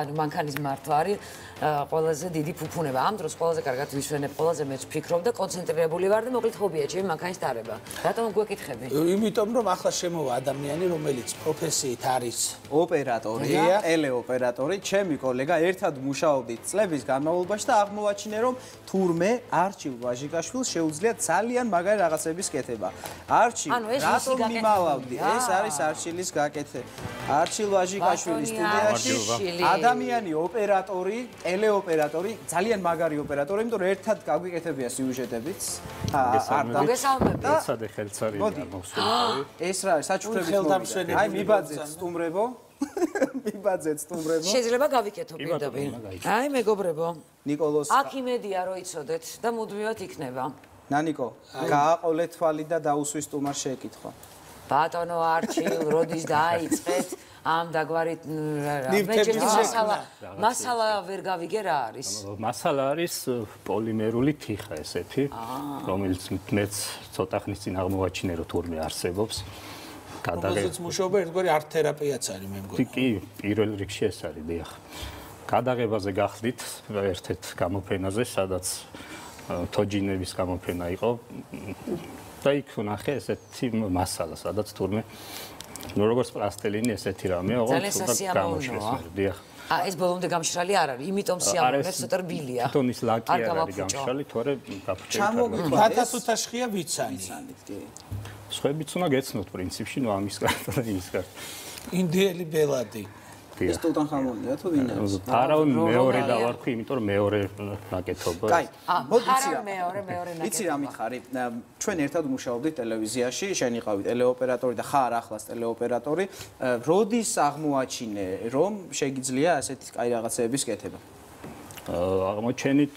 ანუ მანქანის მართვა არის ყველაზე დიდი ფუფუნება. ამ დროს ყველაზე კარგად ვისვენებ, ყველაზე მეც ვფიქრობ და კონცენტრირებული ვარ და მოკლედ ჰობია ჩემი მანქანის დარება. რატომ გვეკითხები? იმიტომ რომ ახლა შემოვა ადამიანი, რომელიც პროფესიით არის ოპერატორი, ტელეოპერატორი, ჩემი კოლეგა, ერთად მუშაობდით წლების განმავლობაში და აღმოვაჩინე, რომ თურმე არჩილ ვაჟიკაშვილს შეუძლია ძალიან მაგარი რაღაცების კეთება. არჩილ, რატომ მიმალავდი? ეს არის არჩილის გაკეთება. არჩილ ვაჟიკაშვილის სტუდიაში ადამიანი ოპერატორი, ტელეოპერატორი, ძალიან მაგარი ოპერატორი, იმიტომ რომ ერთად გაგვიკეთებია სიუჟეტებიც. მოგესალმებით. ეცადე ხელცარი აღმოსვენები. ეს რა არის საჩუქრების ხელდამსვენებელი. აი მიბაძეთ სტუმრებო. მიბაძეთ სტუმრებო. შეიძლება გავიკეთო პირდაპირ. აი მეგობრებო. ნიკოლოს აქ იმედია რო იცოდეთ და მუდმივად იქნება. ნანიკო, გააყოლე თვალი და დაუსვი სტუმარს შეკითხვა. ბატონო არჩილ, როდის დაიწყეთ? ამ დაგვარით მასალა ვერ გავიგე რა არის? მასალა არის პოლიმერული თიხა ესეთი, რომელიც მეც ცოტა ხნის წინ აღმოვაჩინე, რომ თურმე არსებობს. რომელზეც მუშაობა ერთგვარი არტ თერაპიაც არის მე მგონი. კი, პირველ რიგში ეს არის, დიახ. გადაღებაზე გახდით ერთ-ერთ გამოფენაზე, სადაც თოჯინების გამოფენა იყო და იქ ვნახე ესეთი მასალა, სადაც თურმე ნუ როგორც პლასტელინი ესეთი რამე, ოღონდ გამოშვეს. დიახ. ეს ბოლომდე გამშრალი არ არის, იმიტომ სიამოვნებს ცოტა რბილია. თვითონ ის ლაკი არ არის გამშრალი, თორე გაფუჭებული. ჩამოგვიყვა 1000-ია ვიცანი. კი. სხვაებიც უნდა გეცნოთ პრინციპში, ნუ ამის გარდა და იმის გარდა. ინდიელი ბელადი. ეს ტუტანხამონია თუ ვინ არის? ფარაონ მეორე დავარქვი, იმიტომ რომ მეორე ნაკეთობა. კაი, მოდიცი რა. იცი რა მითხარი? ჩვენ ერთად მუშაობდით ტელევიზიაში, შენ იყავი ტელეოპერატორი და ხარ ახლაც ტელეოპერატორი. როდის აღმოაჩინე, რომ შეგიძლია ასეთი კაი რაღაცეების კეთება? აღმოჩენით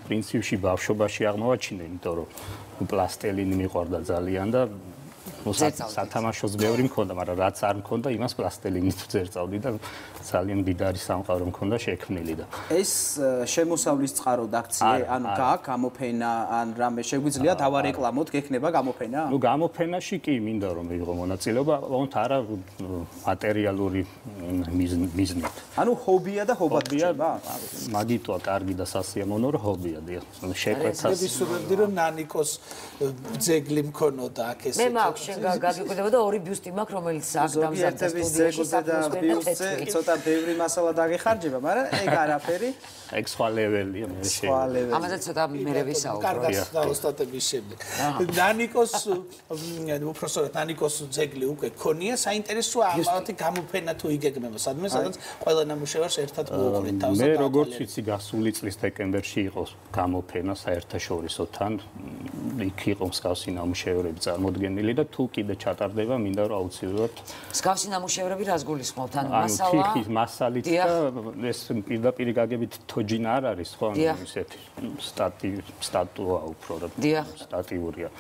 პრინციპში ბავშვობაში აღმოვაჩინე, იმიტომ რომ პლასტელინი მიყვარდა ძალიან და სათამაშოს ბევრი მქონდა, მაგრამ რაც არ მქონდა, იმას პლასტელინით ვწერწავდი და ძალიან დიდარი სამყარო მქონდა შექმნილი და ეს შემოსავლის წყაროდ აქციე, ანუ გააქვს გამოფენა, ან რამე შეგვიძლია დავარეკლამოთ, გექნება გამოფენა? ნუ გამოფენაში კი მინდა რომ მიიღო მონაწილეობა, ოღონდ არა მატერიალური მიზნით. ანუ ჰობია და ჰობად რჩება? მაგიტოა კარგი და სასიამოვნო რომ ჰობია, დიახ. შეკვეთას. მე ვისურვებდი რომ ნანიკოს ძეგლი მქონოდა აქ ესე. მე მაქვს შენ გაგიკვირდება და ორი ბიუსტი მაქვს, რომელიც აქ დამზადდა სტუდიაში და ცოტა ბევრი მასალა დაგეხარჯება, მაგრამ ეგ არაფერი. ეგ სხვა ლეველია, მე შეიძლება. ამაზე ცოტა მერე ვისაუბრებ. კარგად დაოსტატების შემდეგ. ნანიკოს უბრალოდ ნანიკოს ძეგლი უკვე ქონია, საინტერესოა ამათი გამოფენა თუ იგეგმება სადმე, სადაც ყველა ნამუშევარს ერთად მოუყვრით თავს. მე როგორც ვიცი, გასული წლის დეკემბერში იყო გამოფენა საერთაშორისო თან. იქ იყო მსგავსი ნამუშევრები წარმოდგენილი და თუ კიდე ჩატარდება, მინდა რომ აუცილებლად მსგავსი ნამუშევრები რას გულისხმობთ? ანუ მასალა თიხის მასალით და ეს პირდაპირ გაგებით თოჯინა არ არის, ხო? ანუ ისეთი სტატუა უფრო სტატიურია.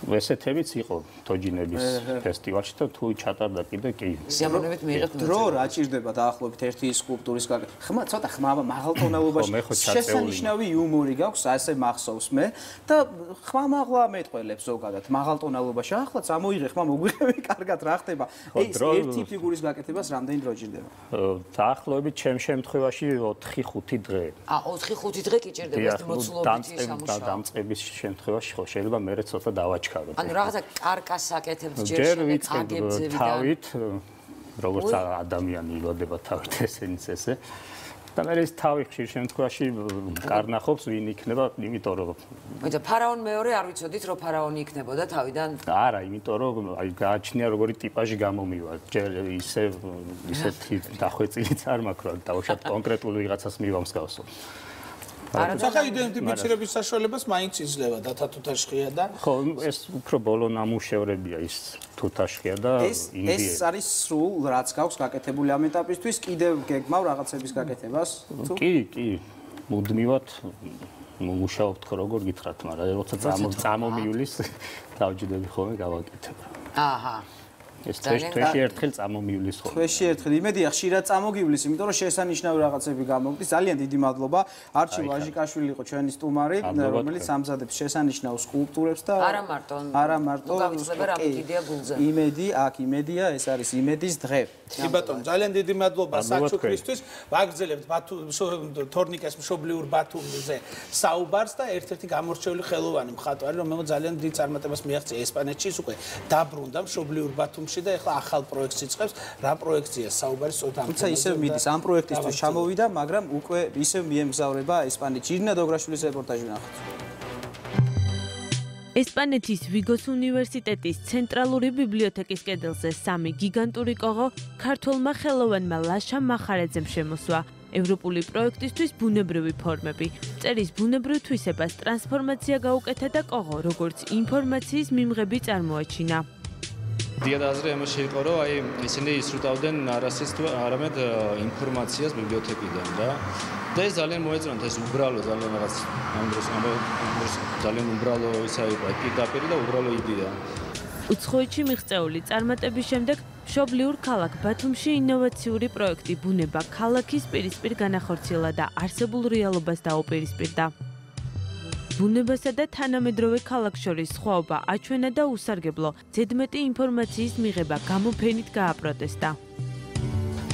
ესეთებიც იყო თოჯინების ფესტივალში და თუ ჩატარდა კიდე კი. სიამოვნებით მიიღეთ დრო რა ჭირდება დაახლოებით ერთი სკულპტურის ხმა, ცოტა ხმა მაღალტონალობაში შესანიშნავი იუმორი გაქვს, ასე მახსოვს მე და ხმა მაღლა მეტყველებს ზოგადად მაღალტონალობაში. ახლა წამოიღე ხმა მოგვიღები, კარგად რა ხდება? ეს ერთი ფიგურის გაკეთებას რამდენი დრო ჭირდება? დაახლოებით ჩემ შემთხვევაში 4-5 დღე. 4-5 დღე კი ჭირდება ეს მოცულობითი სამუშაო. დამწყების შემთხვევაში ხო შეიძლება მე ცოტა დავაჭ ანუ რაღაცა კარკას აკეთებთ ჯერ აგებზე თავით როგორც ადამიანი ილოდება თავით ესენიც ესე და მე ეს თავი ხშირ შემთხვევაში კარნახობს ვინ იქნება იმიტომ რომ მოიცა ფარაონ მეორე არ ვიცოდით რომ ფარაონი იქნებოდა თავიდან არა იმიტომ რომ აი გააჩნია როგორი ტიპაჟი გამომივა ჯერ ისეთი დახვეწილიც არ მაქვს რომ დავუშვათ კონკრეტულ ვიღაცას მივამსგავსო ახლა იდენტიფიცირების საშუალებას მაინც იძლევა და თუთაშხია და ხო ეს უფრო ბოლო ნამუშევრებია ის თუთაშხია და ინდიელი ეს არის სრულ რაც გაქვს გაკეთებული ამ ეტაპისთვის კიდევ გეგმავ რაღაცების გაკეთებას კი მუდმივად მუშაობთ ხო როგორ გითხრათ, მაგრამ როცა წამომივლის დავჯდები ხოლმე გავაკეთებ. აჰა. ეს თვეში ერთხელ წამომივლის ხოლმე. თვეში ერთხელ. იმედია ხშირად წამოგივლის, იმიტომ რომ შესანიშნავი რაღაცები გამოგდის. ძალიან დიდი მადლობა. არჩილ ვაჟიკაშვილი იყო ჩვენი სტუმარი, რომელიც ამზადებს შესანიშნავ სკულპტურებს და არა მარტო იმედი, აქ იმედია, ეს არის იმედის დღე. კი ბატონო, ძალიან დიდი მადლობა საჩუქრისთვის. ვაგრძელებთ თორნიკეს მშობლიურ ბათუმზე საუბარს და ერთ-ერთი გამორჩეული ხელოვანი მხატვარი, რომელიც ძალიან დიდ წარმატებას მიაღწია ესპანეთში, ის უკვე დაბრუნდა მშობლიურ ბათუმში და ეხლა ახალ პროექტს იწყებს. რა პროექტია საუბარი სოთა? თუმცა ისევ მიდის ამ პროექტისთვის ჩამოვიდა, მაგრამ უკვე ისევ მიემგზავრება ესპანეთში. ირინა დოგრაშვილის რეპორტაჟი ნახოთ. ესპანეთის ვიგოს უნივერსიტეტის ცენტრალური ბიბლიოთეკის კედელზე 3 გიგანტური კოღო ქართველმა ხელოვანმა ლაშა მახარაძემ შემოსვა. ევროპული პროექტისთვის ბუნებრივი ფორმები. წერის ბუნებრივ თვისებას ტრანსფორმაცია გაუკეთა და კოღო როგორც ინფორმაციის მიმღები წარმოაჩინა. დიად აზრი ამაში იყო, რომ აი ისინი ისრუტავდნენ არასის თუ არამედ ინფორმაციას ბიბლიოთეკიდან და ეს ძალიან მოეწონათ, ეს უბრალო ძალიან რაღაც ამ დროს ძალიან უბრალო ისა იყო, პირდაპირ და უბრალო იდეა. უცხოეთში მიღწეული წარმატების შემდეგ მშობლიურ ქალაქ ბათუმში ინოვაციური პროექტი ბუნება ქალაქის პირისპირ განახორციელა და არსებულ რეალობას დაუპირისპირდა. ბუნებასა და თანამედროვე ქალაქს შორის სხვაობა აჩვენა და უსარგებლო ზედმეტი ინფორმაციის მიღება გამოფენით გააპროტესტა.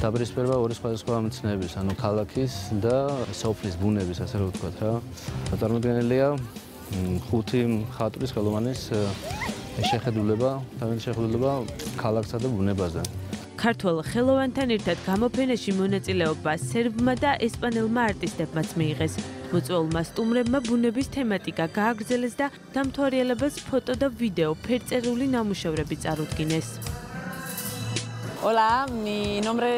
დაპირისპირება ორი სხვადასხვა მცნების, ანუ ქალაქის და სოფლის ბუნების, ასე რომ ვთქვათ რა. წარმოდგენილია 5 მხატვრის ხელოვანის შეხედულება ქალაქსა და ბუნებაზე. ქართველ ხელოვანთან ერთად გამოფენაში მონაწილეობა სერბმა და ესპანელმა არტისტებმაც მიიღეს. მოწვეულმა სტუმრებმა ბუნების თემატიკა გააგრძელეს და დამთვალიერებელს ფოტო და ვიდეო ფერწერული ნამუშევრები წარუდგინეს.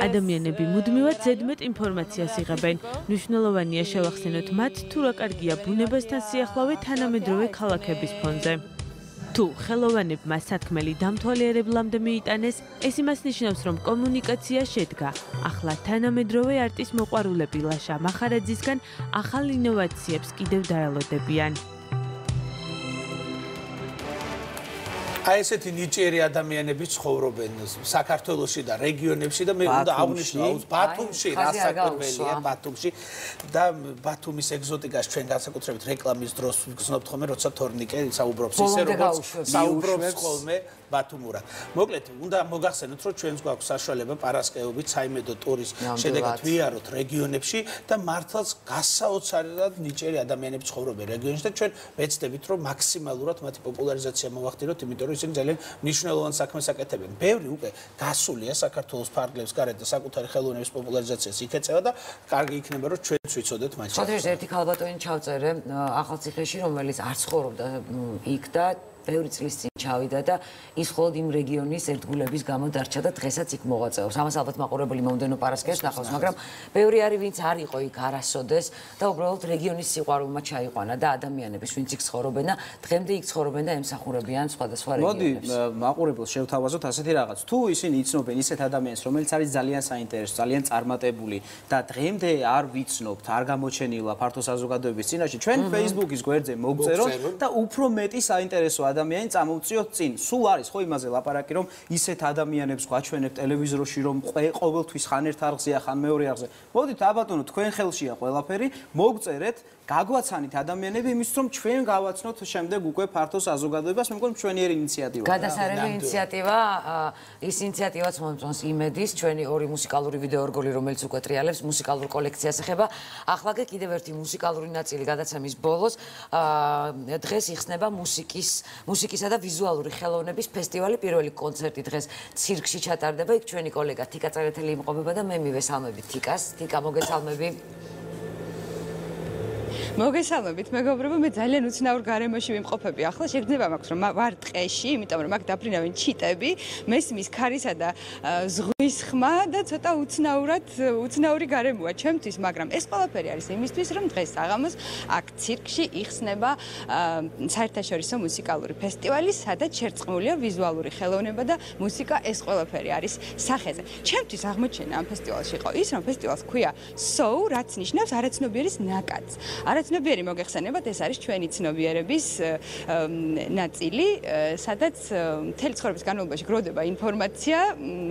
ადამიანები მუდმივად ზედმეტ ინფორმაციას იღებენ. მნიშვნელოვანია შევახსენოთ მათ, თუ რა კარგია ბუნებასთან სიახლოვე თანამედროვე ქალაქების ფონზე. თუ ხელოვანებმა სათქმელი დამთვალიერებლამდე მიიტანეს, ეს იმას ნიშნავს, რომ კომუნიკაცია შედგა. ახლა თანამედროვე არტის მოყვარულები ლაშა მახარაძისგან ახალ ინოვაციებს კიდევ დაელოდებიან. აი ესეთი ნიჭიერი ადამიანები ცხოვრობენ საქართველოში და რეგიონებში და მე უნდა აღვნიშნო ბათუმში, რასაკვირველია ბათუმში და ბათუმის ეგზოტიკას ჩვენ განსაკუთრებით რეკლამის დროს ვგზნობთ ხოლმე, როცა თორნიკე საუბრობს ისე როგორც საუბრობს ხოლმე ბათუმურად. მოკლედ, უნდა მოგახსენოთ, რომ ჩვენს გვაქვს საშუალება პარასკევობით საიმედო ტურის შედეგად ვიაროთ რეგიონებში და მართლაც გასაოცარად ნიჭიერი ადამიანები ცხოვრობენ რეგიონში და ჩვენ ვეცდებით, რომ მაქსიმალურად მათი პოპულარიზაცია მოვახდინოთ, იმიტომ რომ ისინი ძალიან მნიშვნელოვან საქმეს აკეთებენ. ბევრი უკვე გასულია საქართველოს ფარგლებს გარეთ და საკუთარი ხელოვნების პოპულარიზაციას იქეწევა და კარგი იქნება, რომ ჩვენც ვიცოდეთ მათ. ხოდრეს ერთი ქალბატონი ჩავწერე ახალციხეში, რომელიც არ ცხოვრობდა იქ და ბევრი წლის წინ ჩავიდა და ის მხოლოდ იმ რეგიონის ერთგულების გამო დარჩა და დღესაც იქ მოღვაწეობს. ამას ალბათ მაყურებელი მომდენო პარასკევს ნახავს, მაგრამ ბევრი არის ვინც არ იყო იქ არასოდეს და უბრალოდ რეგიონის სიყვარულმა ჩაიყვანა და ადამიანების ვინც იქ ცხოვრობენ და დღემდე იქ ცხოვრობენ და ემსახურებიან სხვადასხვა რეგიონებს. მოდი მაყურებელს შევთავაზოთ ასეთი რაღაც. თუ ისინი იცნობენ ისეთ ადამიანს, რომელიც არის ძალიან საინტერესო, ძალიან წარმატებული და დღემდე არ ვიცნობთ, არ გამოჩენილა ფართო საზოგადოების წინაშე, ჩვენ Facebook-ის გვერდზე მოგწეროთ და უფრო მეტი საინტერესო ადამიანი წამოვწიოთ წინ. სულ არის ხო იმაზე ლაპარაკი, რომ ისეთ ადამიანებს გვაჩვენებთ ტელევიზორში, რომ ყოველთვის ხან ერთ არხზეა, ხან მეორე არხზე. მოდით აბატონო, თქვენ ხელშია ყველაფერი, მოგწერეთ, გაგვაცანით ადამიანები იმისთვის, რომ ჩვენ გავაცნოთ შემდეგ უკვე ფართო საზოგადოებას, მე მგონი მშვენიერი ინიციატივაა. გადასარევი ინიციატივა, ის ინიციატივაც მომწონს იმედის, ჩვენი ორი მუსიკალური ვიდეო ორგოლი, რომელიც უკვე ტრიალებს მუსიკალურ კოლექციას ეხება. ახლა კიდევ ერთი მუსიკალური ნაწილი გადაცემის ბოლოს დღეს იხსნება მუსიკისა და ვიზუალური ხელოვნების ფესტივალი. პირველი კონცერტი დღეს ცირკში ჩატარდება. იქ ჩვენი კოლეგა თიკა წერეთელი იმყოფება და მე მივესალმებით თიკას. თიკა, მოგესალმები. მოგესალმებით, მეგობრებო, მე ძალიან უცნაურ გარემოში ვიმყოფები. ახლა შეგრძნება მაქვს, რომ ვარ ტყეში, იმიტომ რომ აქ დაფრინავენ ჩიტები, მესმის ქარისა და ზღვის მის ხმა და ცოტა უცნაური გარემოა ჩემთვის, მაგრამ ეს ყველაფერი არის იმისთვის, რომ დღეს საღამოს აქ ცირკში იხსნება საერთაშორისო მუსიკალური ფესტივალი, სადაც შერწყმულია ვიზუალური ხელოვნება და მუსიკა, ეს ყველაფერი არის სახეზე. ჩემთვის აღმოჩენა ამ ფესტივალში იყო ის, რომ ფესტივალს ქვია SOU, რაც ნიშნავს არაცნობიერის ნაკადს. არაცნობიერი მოგეხსენებათ, ეს არის ჩვენი ცნობიერების ნაწილი, სადაც მთელი ცხოვრების განმავლობაში გროვდება ინფორმაცია,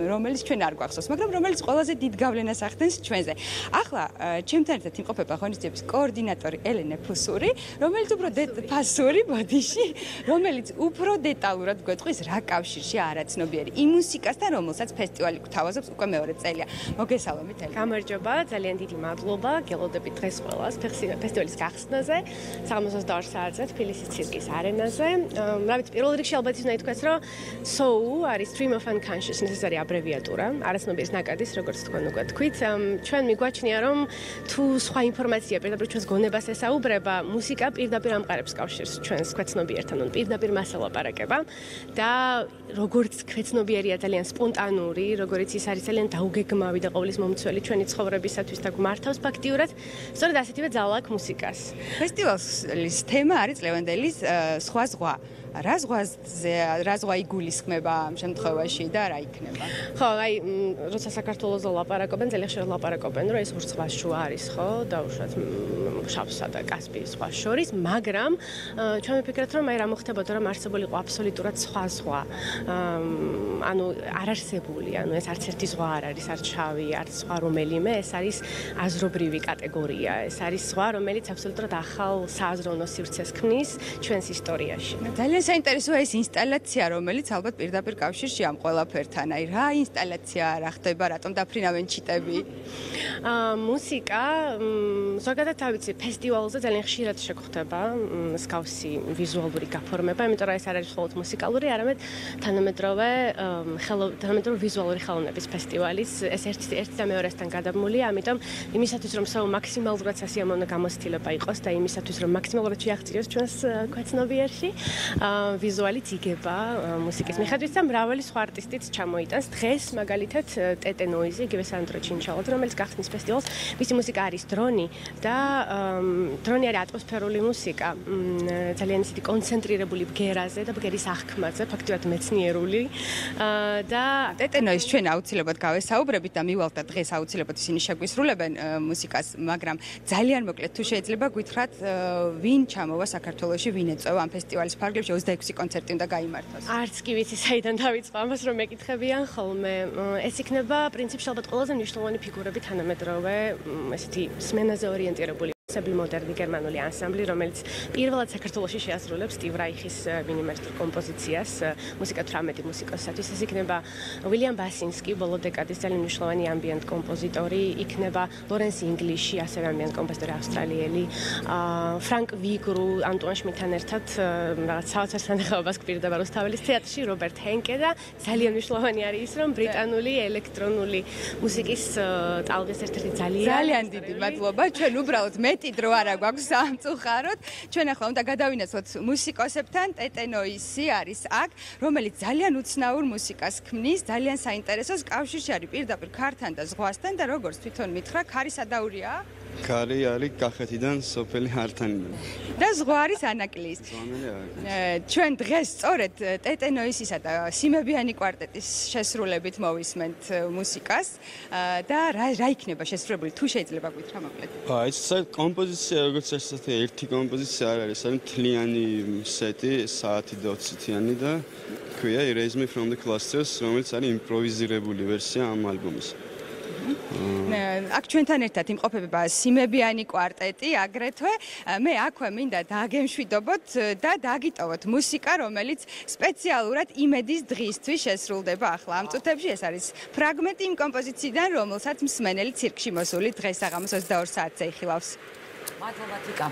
რომელიც ჩვენ არ გვახსოვს, მაგრამ რომელიც ყველაზე დიდ გავლენას ახდენს ჩვენზე. ახლა ჩემთან ერთად იმყოფება ღონისძიების კოორდინატორი ელენე ფასური, რომელიც უფრო დეტალურად გვეტყვის რა კავშირშია არაცნობიერი იმ მუსიკასთან, რომელსაც ფესტივალი გვთავაზობს უკვე მეორე წელია. მოგესალმებით ელენე. გამარჯობა, ძალიან დიდი მადლობა. გელოდებით დღეს ყველას ფესტივალის გახსნაზე, საღამოს 22 საათზე თბილისის ცირკის არენაზე. რა ვიცი, პირველ რიგში ალბათ უნდა ითქვას, რომ SOU არის Stream of Unconsciousness, ეს არის აბრევიატურა, არაცნობიერის ნაკადის, როგორც თქვენ უკვე თქვით. ჩვენ მიგვაჩნია, რომ თუ სხვა ინფორმაცია პირდაპირ ჩვენს გონებას ესაუბრება, მუსიკა პირდაპირ ამყარებს კავშირს ჩვენს ქვეცნობიერთან, ანუ პირდაპირ მას ელაპარაკება და როგორც ქვეცნობიერია ძალიან სპონტანური, როგორც ის არის ძალიან დაუგეგმავი და ყოვლის მომცველი ჩვენი ცხოვრებისათვის და გვმართავს ფაქტიურად, სწორედ ასეთივე ძალა აქვს მუსიკას. ფესტივალის თემა არის ლევანდელის სხვა ზღვა. რა ზღვა იგულისხმება ამ შემთხვევაში და რა იქნება? ხო, აი, როცა საქართველოს ლაპარაკობენ, ძალიან ხშირად ლაპარაკობენ, რომ ეს ზღვის შუა არის, ხო, და უშუალოდ შავსა და კასპიის ზღვას შორის, მაგრამ ჩვენ ვიფიქრეთ, რომ აი რა მოხდებოდა, რომ არსებულიყო აბსოლუტურად სხვა ზღვა. ანუ არ არსებული, ანუ ეს არც ერთი ზღვა არ არის, არც შავი, არც სხვა რომელიმე, ეს არის აზრობრივი კატეგორია, ეს არის ზღვა, რომელიც აბსოლუტურად ახალ სააზროვნო სივრცეს ქმნის ჩვენს ისტორიაში. ძალიან საინტერესოა ეს ინსტალაცია, რომელიც ალბათ პირდაპირ კავშირში ამ ყველაფერთან. აი რა ინსტალაციაა, რა ხდება, რატომ დაფრინავენ ჩიტები? მუსიკა, ზოგადად თავიცი, ფესტივალზე ძალიან ხშირად შეგვხვდება მსგავსი ვიზუალური გაფორმება, იმიტომ რომ ეს არ არის მხოლოდ მუსიკალური, არამედ თანამედროვე ვიზუალური ხელოვნების ფესტივალის, ეს ერთი და მეორესთან გადაბმულია, ამიტომ იმისათვის რომ SOU მაქსიმალურად სასიამოვნო გამოცდილება იყოს და იმისათვის რომ მაქსიმალურად შეაღწიოს ჩვენს ქვეცნობიერში, ვიზუალიც იგება მუსიკის მიხედვით და მრავალი სხვა არტისტიც ჩამოიტანს. დღეს მაგალითად ტეტე ნოიზი, იგივე სანდრო ჩინჩალაძე, რომელიც გახსნის ფესტივალს, მისი მუსიკა არის დრონი და დრონი არის ატმოსფერული მუსიკა, ძალიან ისეთი კონცენტრირებული ბგერაზე და ბგერის აღქმაზე, ფაქტიურად მეცნიერული და ტეტე ნოიზს ჩვენ აუცილებლად გავესაუბრებით და მივალთ და დღეს აუცილებლად ისინი შეგვისრულებენ მუსიკას, მაგრამ ძალიან მოკლედ თუ შეიძლება გითხრათ, ვინ ჩამოვა საქართველოში, ვინ ეწევა ამ ფესტივალის ფარგლებში 26 კონცერტი უნდა გაიმართოს. არც კი ვიცი საიდან დავიწყო ამას რომ მეკითხებიან ხოლმე. ეს იქნება პრინციპში ალბათ ყველაზე მნიშვნელოვანი ფიგურები თანამედროვე, ესეთი სმენაზე ორიენტირებული მოდერნი გერმანული ანსამბლი, რომელიც პირველად საქართველოში შეასრულებს სტივ რაიხის მინიმალისტურ კომპოზიციას მუსიკა 18 მუსიკოსისათვის. ეს იქნება უილიამ ბასინსკი, ბოლო დეკადის ძალიან მნიშვნელოვანი ამბიენტ კომპოზიტორი, იქნება ლორენს ინგლიში, ასევე ამბიენტ კომპოზიტორი ავსტრალიელი, ფრანკ ვიგრუ, ანტუან შმიდთან ერთად რაღაც საოცარ სანახაობას გვპირდება რუსთაველის თეატრში, რობერტ ჰენკე და ძალიან მნიშვნელოვანი არის ის, რომ ბრიტანული ელექტრონული მუსიკის ტალღის ერთ-ერთი ძალიან დიდი მადლობა. ჩვენ უბრალოდ მეტი დრო არა გვაქვს სამწუხაროდ. ჩვენ ახლა უნდა გადავინაცვლოთ მუსიკოსებთან. ტეტე ნოიზი არის აქ, რომელიც ძალიან უცნაურ მუსიკას ქმნის, ძალიან საინტერესოს კავშირში არის პირდაპირ ქართან და ზღვასთან და როგორც თვითონ მითხრა, ქარი სადაურია? ქარი არის კახეთიდან, სოფელი ართანიდან. და ზღვა არის ანაკლის. ჩვენ დღეს სწორედ ტეტე ნოიზისა და სიმებიანი კვარტეტის შესრულებით მოვისმენთ მუსიკას და რა იქნება შესრულებული, თუ შეიძლება გითხრა მოკლედ. ეს კომპოზიცია, როგორც ესეთი ერთი კომპოზიცია არ არის, არის მთლიანი სეტი, საათი და 20 წუთიანი და ქვია Erase Me from the Clusters, რომელიც არის იმპროვიზირებული ვერსია ამ ალბომის. აქ ჩვენთან ერთად იმყოფება სიმებიანი კვარტეტი, აგრეთვე მე აქვე მინდა დაგემშვიდობოთ და დაგიტოვოთ მუსიკა, რომელიც სპეციალურად იმედის დღისთვის შესრულდება ახლა ამ წუთებში. ეს არის ფრაგმენტი იმ კომპოზიციიდან, რომელსაც მსმენელი ცირკში მოსული დღეს საღამოს 22 საათზე იხილავს. მადლობა თიკა.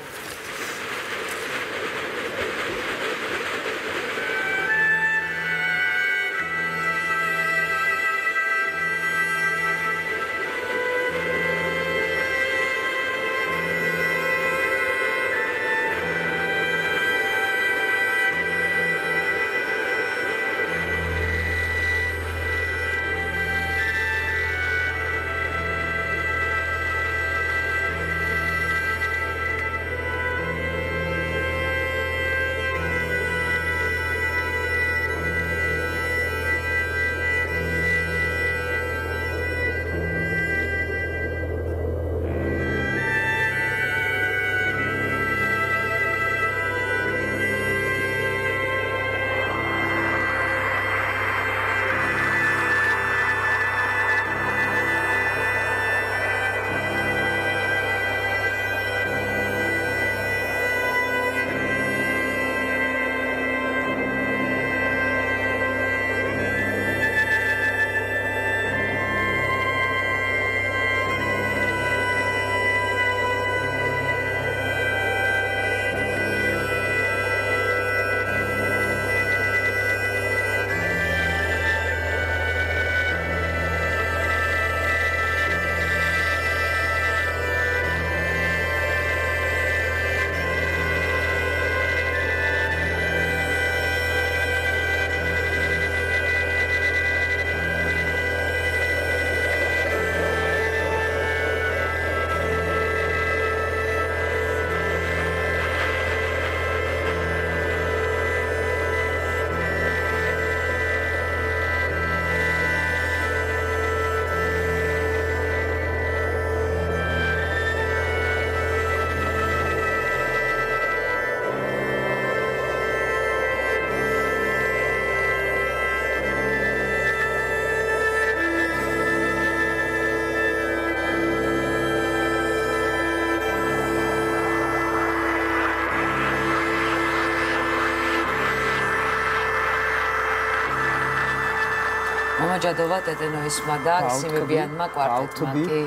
გამაჯადოვა ტეტენოისმა და სიმებიანმა კვარტეტმა კი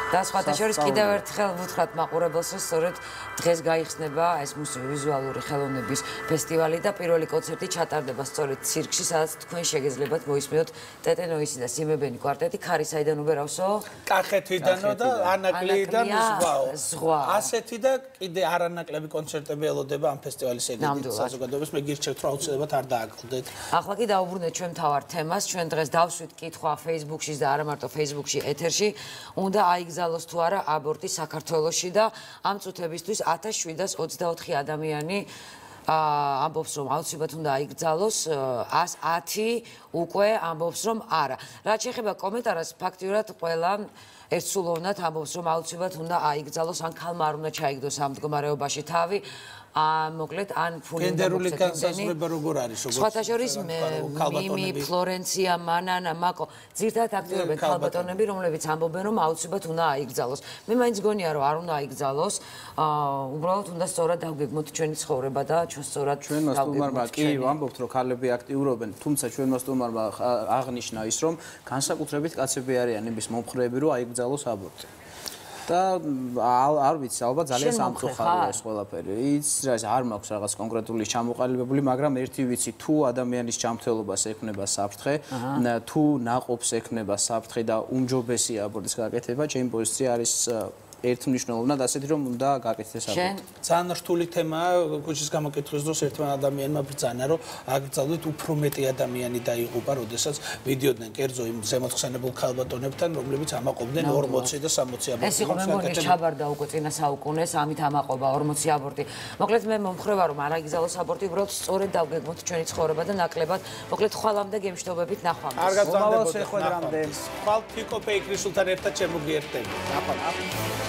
და სხვათა შორის კიდევ ერთხელ ვუთხრათ მაყურებელს, რომ სწორედ დღეს გაიხსნება ეს ვიზუალური ხელოვნების ფესტივალი და პირველი კონცერტი ჩატარდება სწორედ ცირკში, სადაც თქვენ შეგეძლებათ მოისმინოთ ტეტენოისი და სიმებიანი კვარტეტი ქარისაიდან უბერავსო? კახეთიდანო და ანაკლიდან ზღვა. ასეთი და კიდე არანაკლები კონცერტები ელოდება ამ ფესტივალის ეგრეთ საზოგადოებას. მე გირჩევთ, რომ აუცილებლად არ დააკლდეთ. ახლა კი დავუბრუნდეთ ჩვენ მთავარ თემას. ჩვენ დღეს დავსვით კითხვა Facebook-ში და არა მარტო Facebook-ში ეთერში. უნდა აიგზალოს თუ არა აბორტი საქართველოში და ამ წუთებისთვის 1724 ადამიანი ამბობს, რომ აუცილებლად უნდა აიგზალოს, 110 უკვე ამბობს, რომ არა. რაც შეეხება კომენტარს, ფაქტიურად ყველა ერთსულოვნად ამბობს, რომ აუცილებლად უნდა აიგზალოს, ან ქალმა არ უნდა ჩაიგდოს ამ მდგომარეობაში თავი. მოკლედ ან ფული გენდერული განსაზღვრება როგორ არის? სხვათა შორის მიმი, ფლორენცია, მანანა, მაკო, ძირითადად აქტიურობენ ქალბატონები, რომლებიც ამბობენ, რომ აუცილებლად უნდა აიგზალოს. მე მაინც გონია, რომ არ უნდა აიგზალოს, უბრალოდ უნდა სწორად დავგეგმოთ ჩვენი ცხოვრება და ჩვენ სწორად ჩვენმა სტუმარმა კი ვამბობთ, რომ ქალები აქტიურობენ, თუმცა ჩვენმა სტუმარმა აღნიშნა ის, რომ განსაკუთრებით კაცები არიან იმის მომხრეები, რომ აიგზალოს აბორტი. და არ ვიცი, ალბათ ძალიან სამწუხაროა ეს ყველაფერი. ის არ მაქვს რაღაც კონკრეტული ჩამოყალიბებული, მაგრამ ერთი ვიცი, თუ ადამიანის ჯანმრთელობას ექნება საფრთხე, თუ ნაყოფს ექნება საფრთხე და უმჯობესია აბორტის გაკეთება, ჩემი პოზიცია არის ერთმნიშვნელოვნად ასეთი, რომ უნდა გაკეთდეს აბორტი. ძალიან რთული თემაა, კუჩის გამოკითხვის დროს ერთმა ადამიანმა ბრძანა, რომ აკრძალვით უფრო მეტი ადამიანი დაიღუპა, როდესაც ვიდიოდნენ კერძო იმ ზემოთხსენებულ ქალბატონებთან, რომლებიც ამაყობდნენ 40 და 60 აბორტს. ეს იყო მე მგონი ჩაბარდა უკვე წინა საუკუნეს, ამით ამაყობა 40 აბორტი. მოკლედ მე მომხრევა, რომ არ აიგზალოს აბორტი, უბრალოდ სწორედ დავგეგმოთ ჩვენი ცხოვრება და ნაკლებად, მოკლედ ხვალამდე გემშვიდობებით ნახვამდის. არ გაწანდებოდეთ. ხვალ ფიკო ფეიქრისულთან ერთად შემოგიერთდები. ნახვამდის.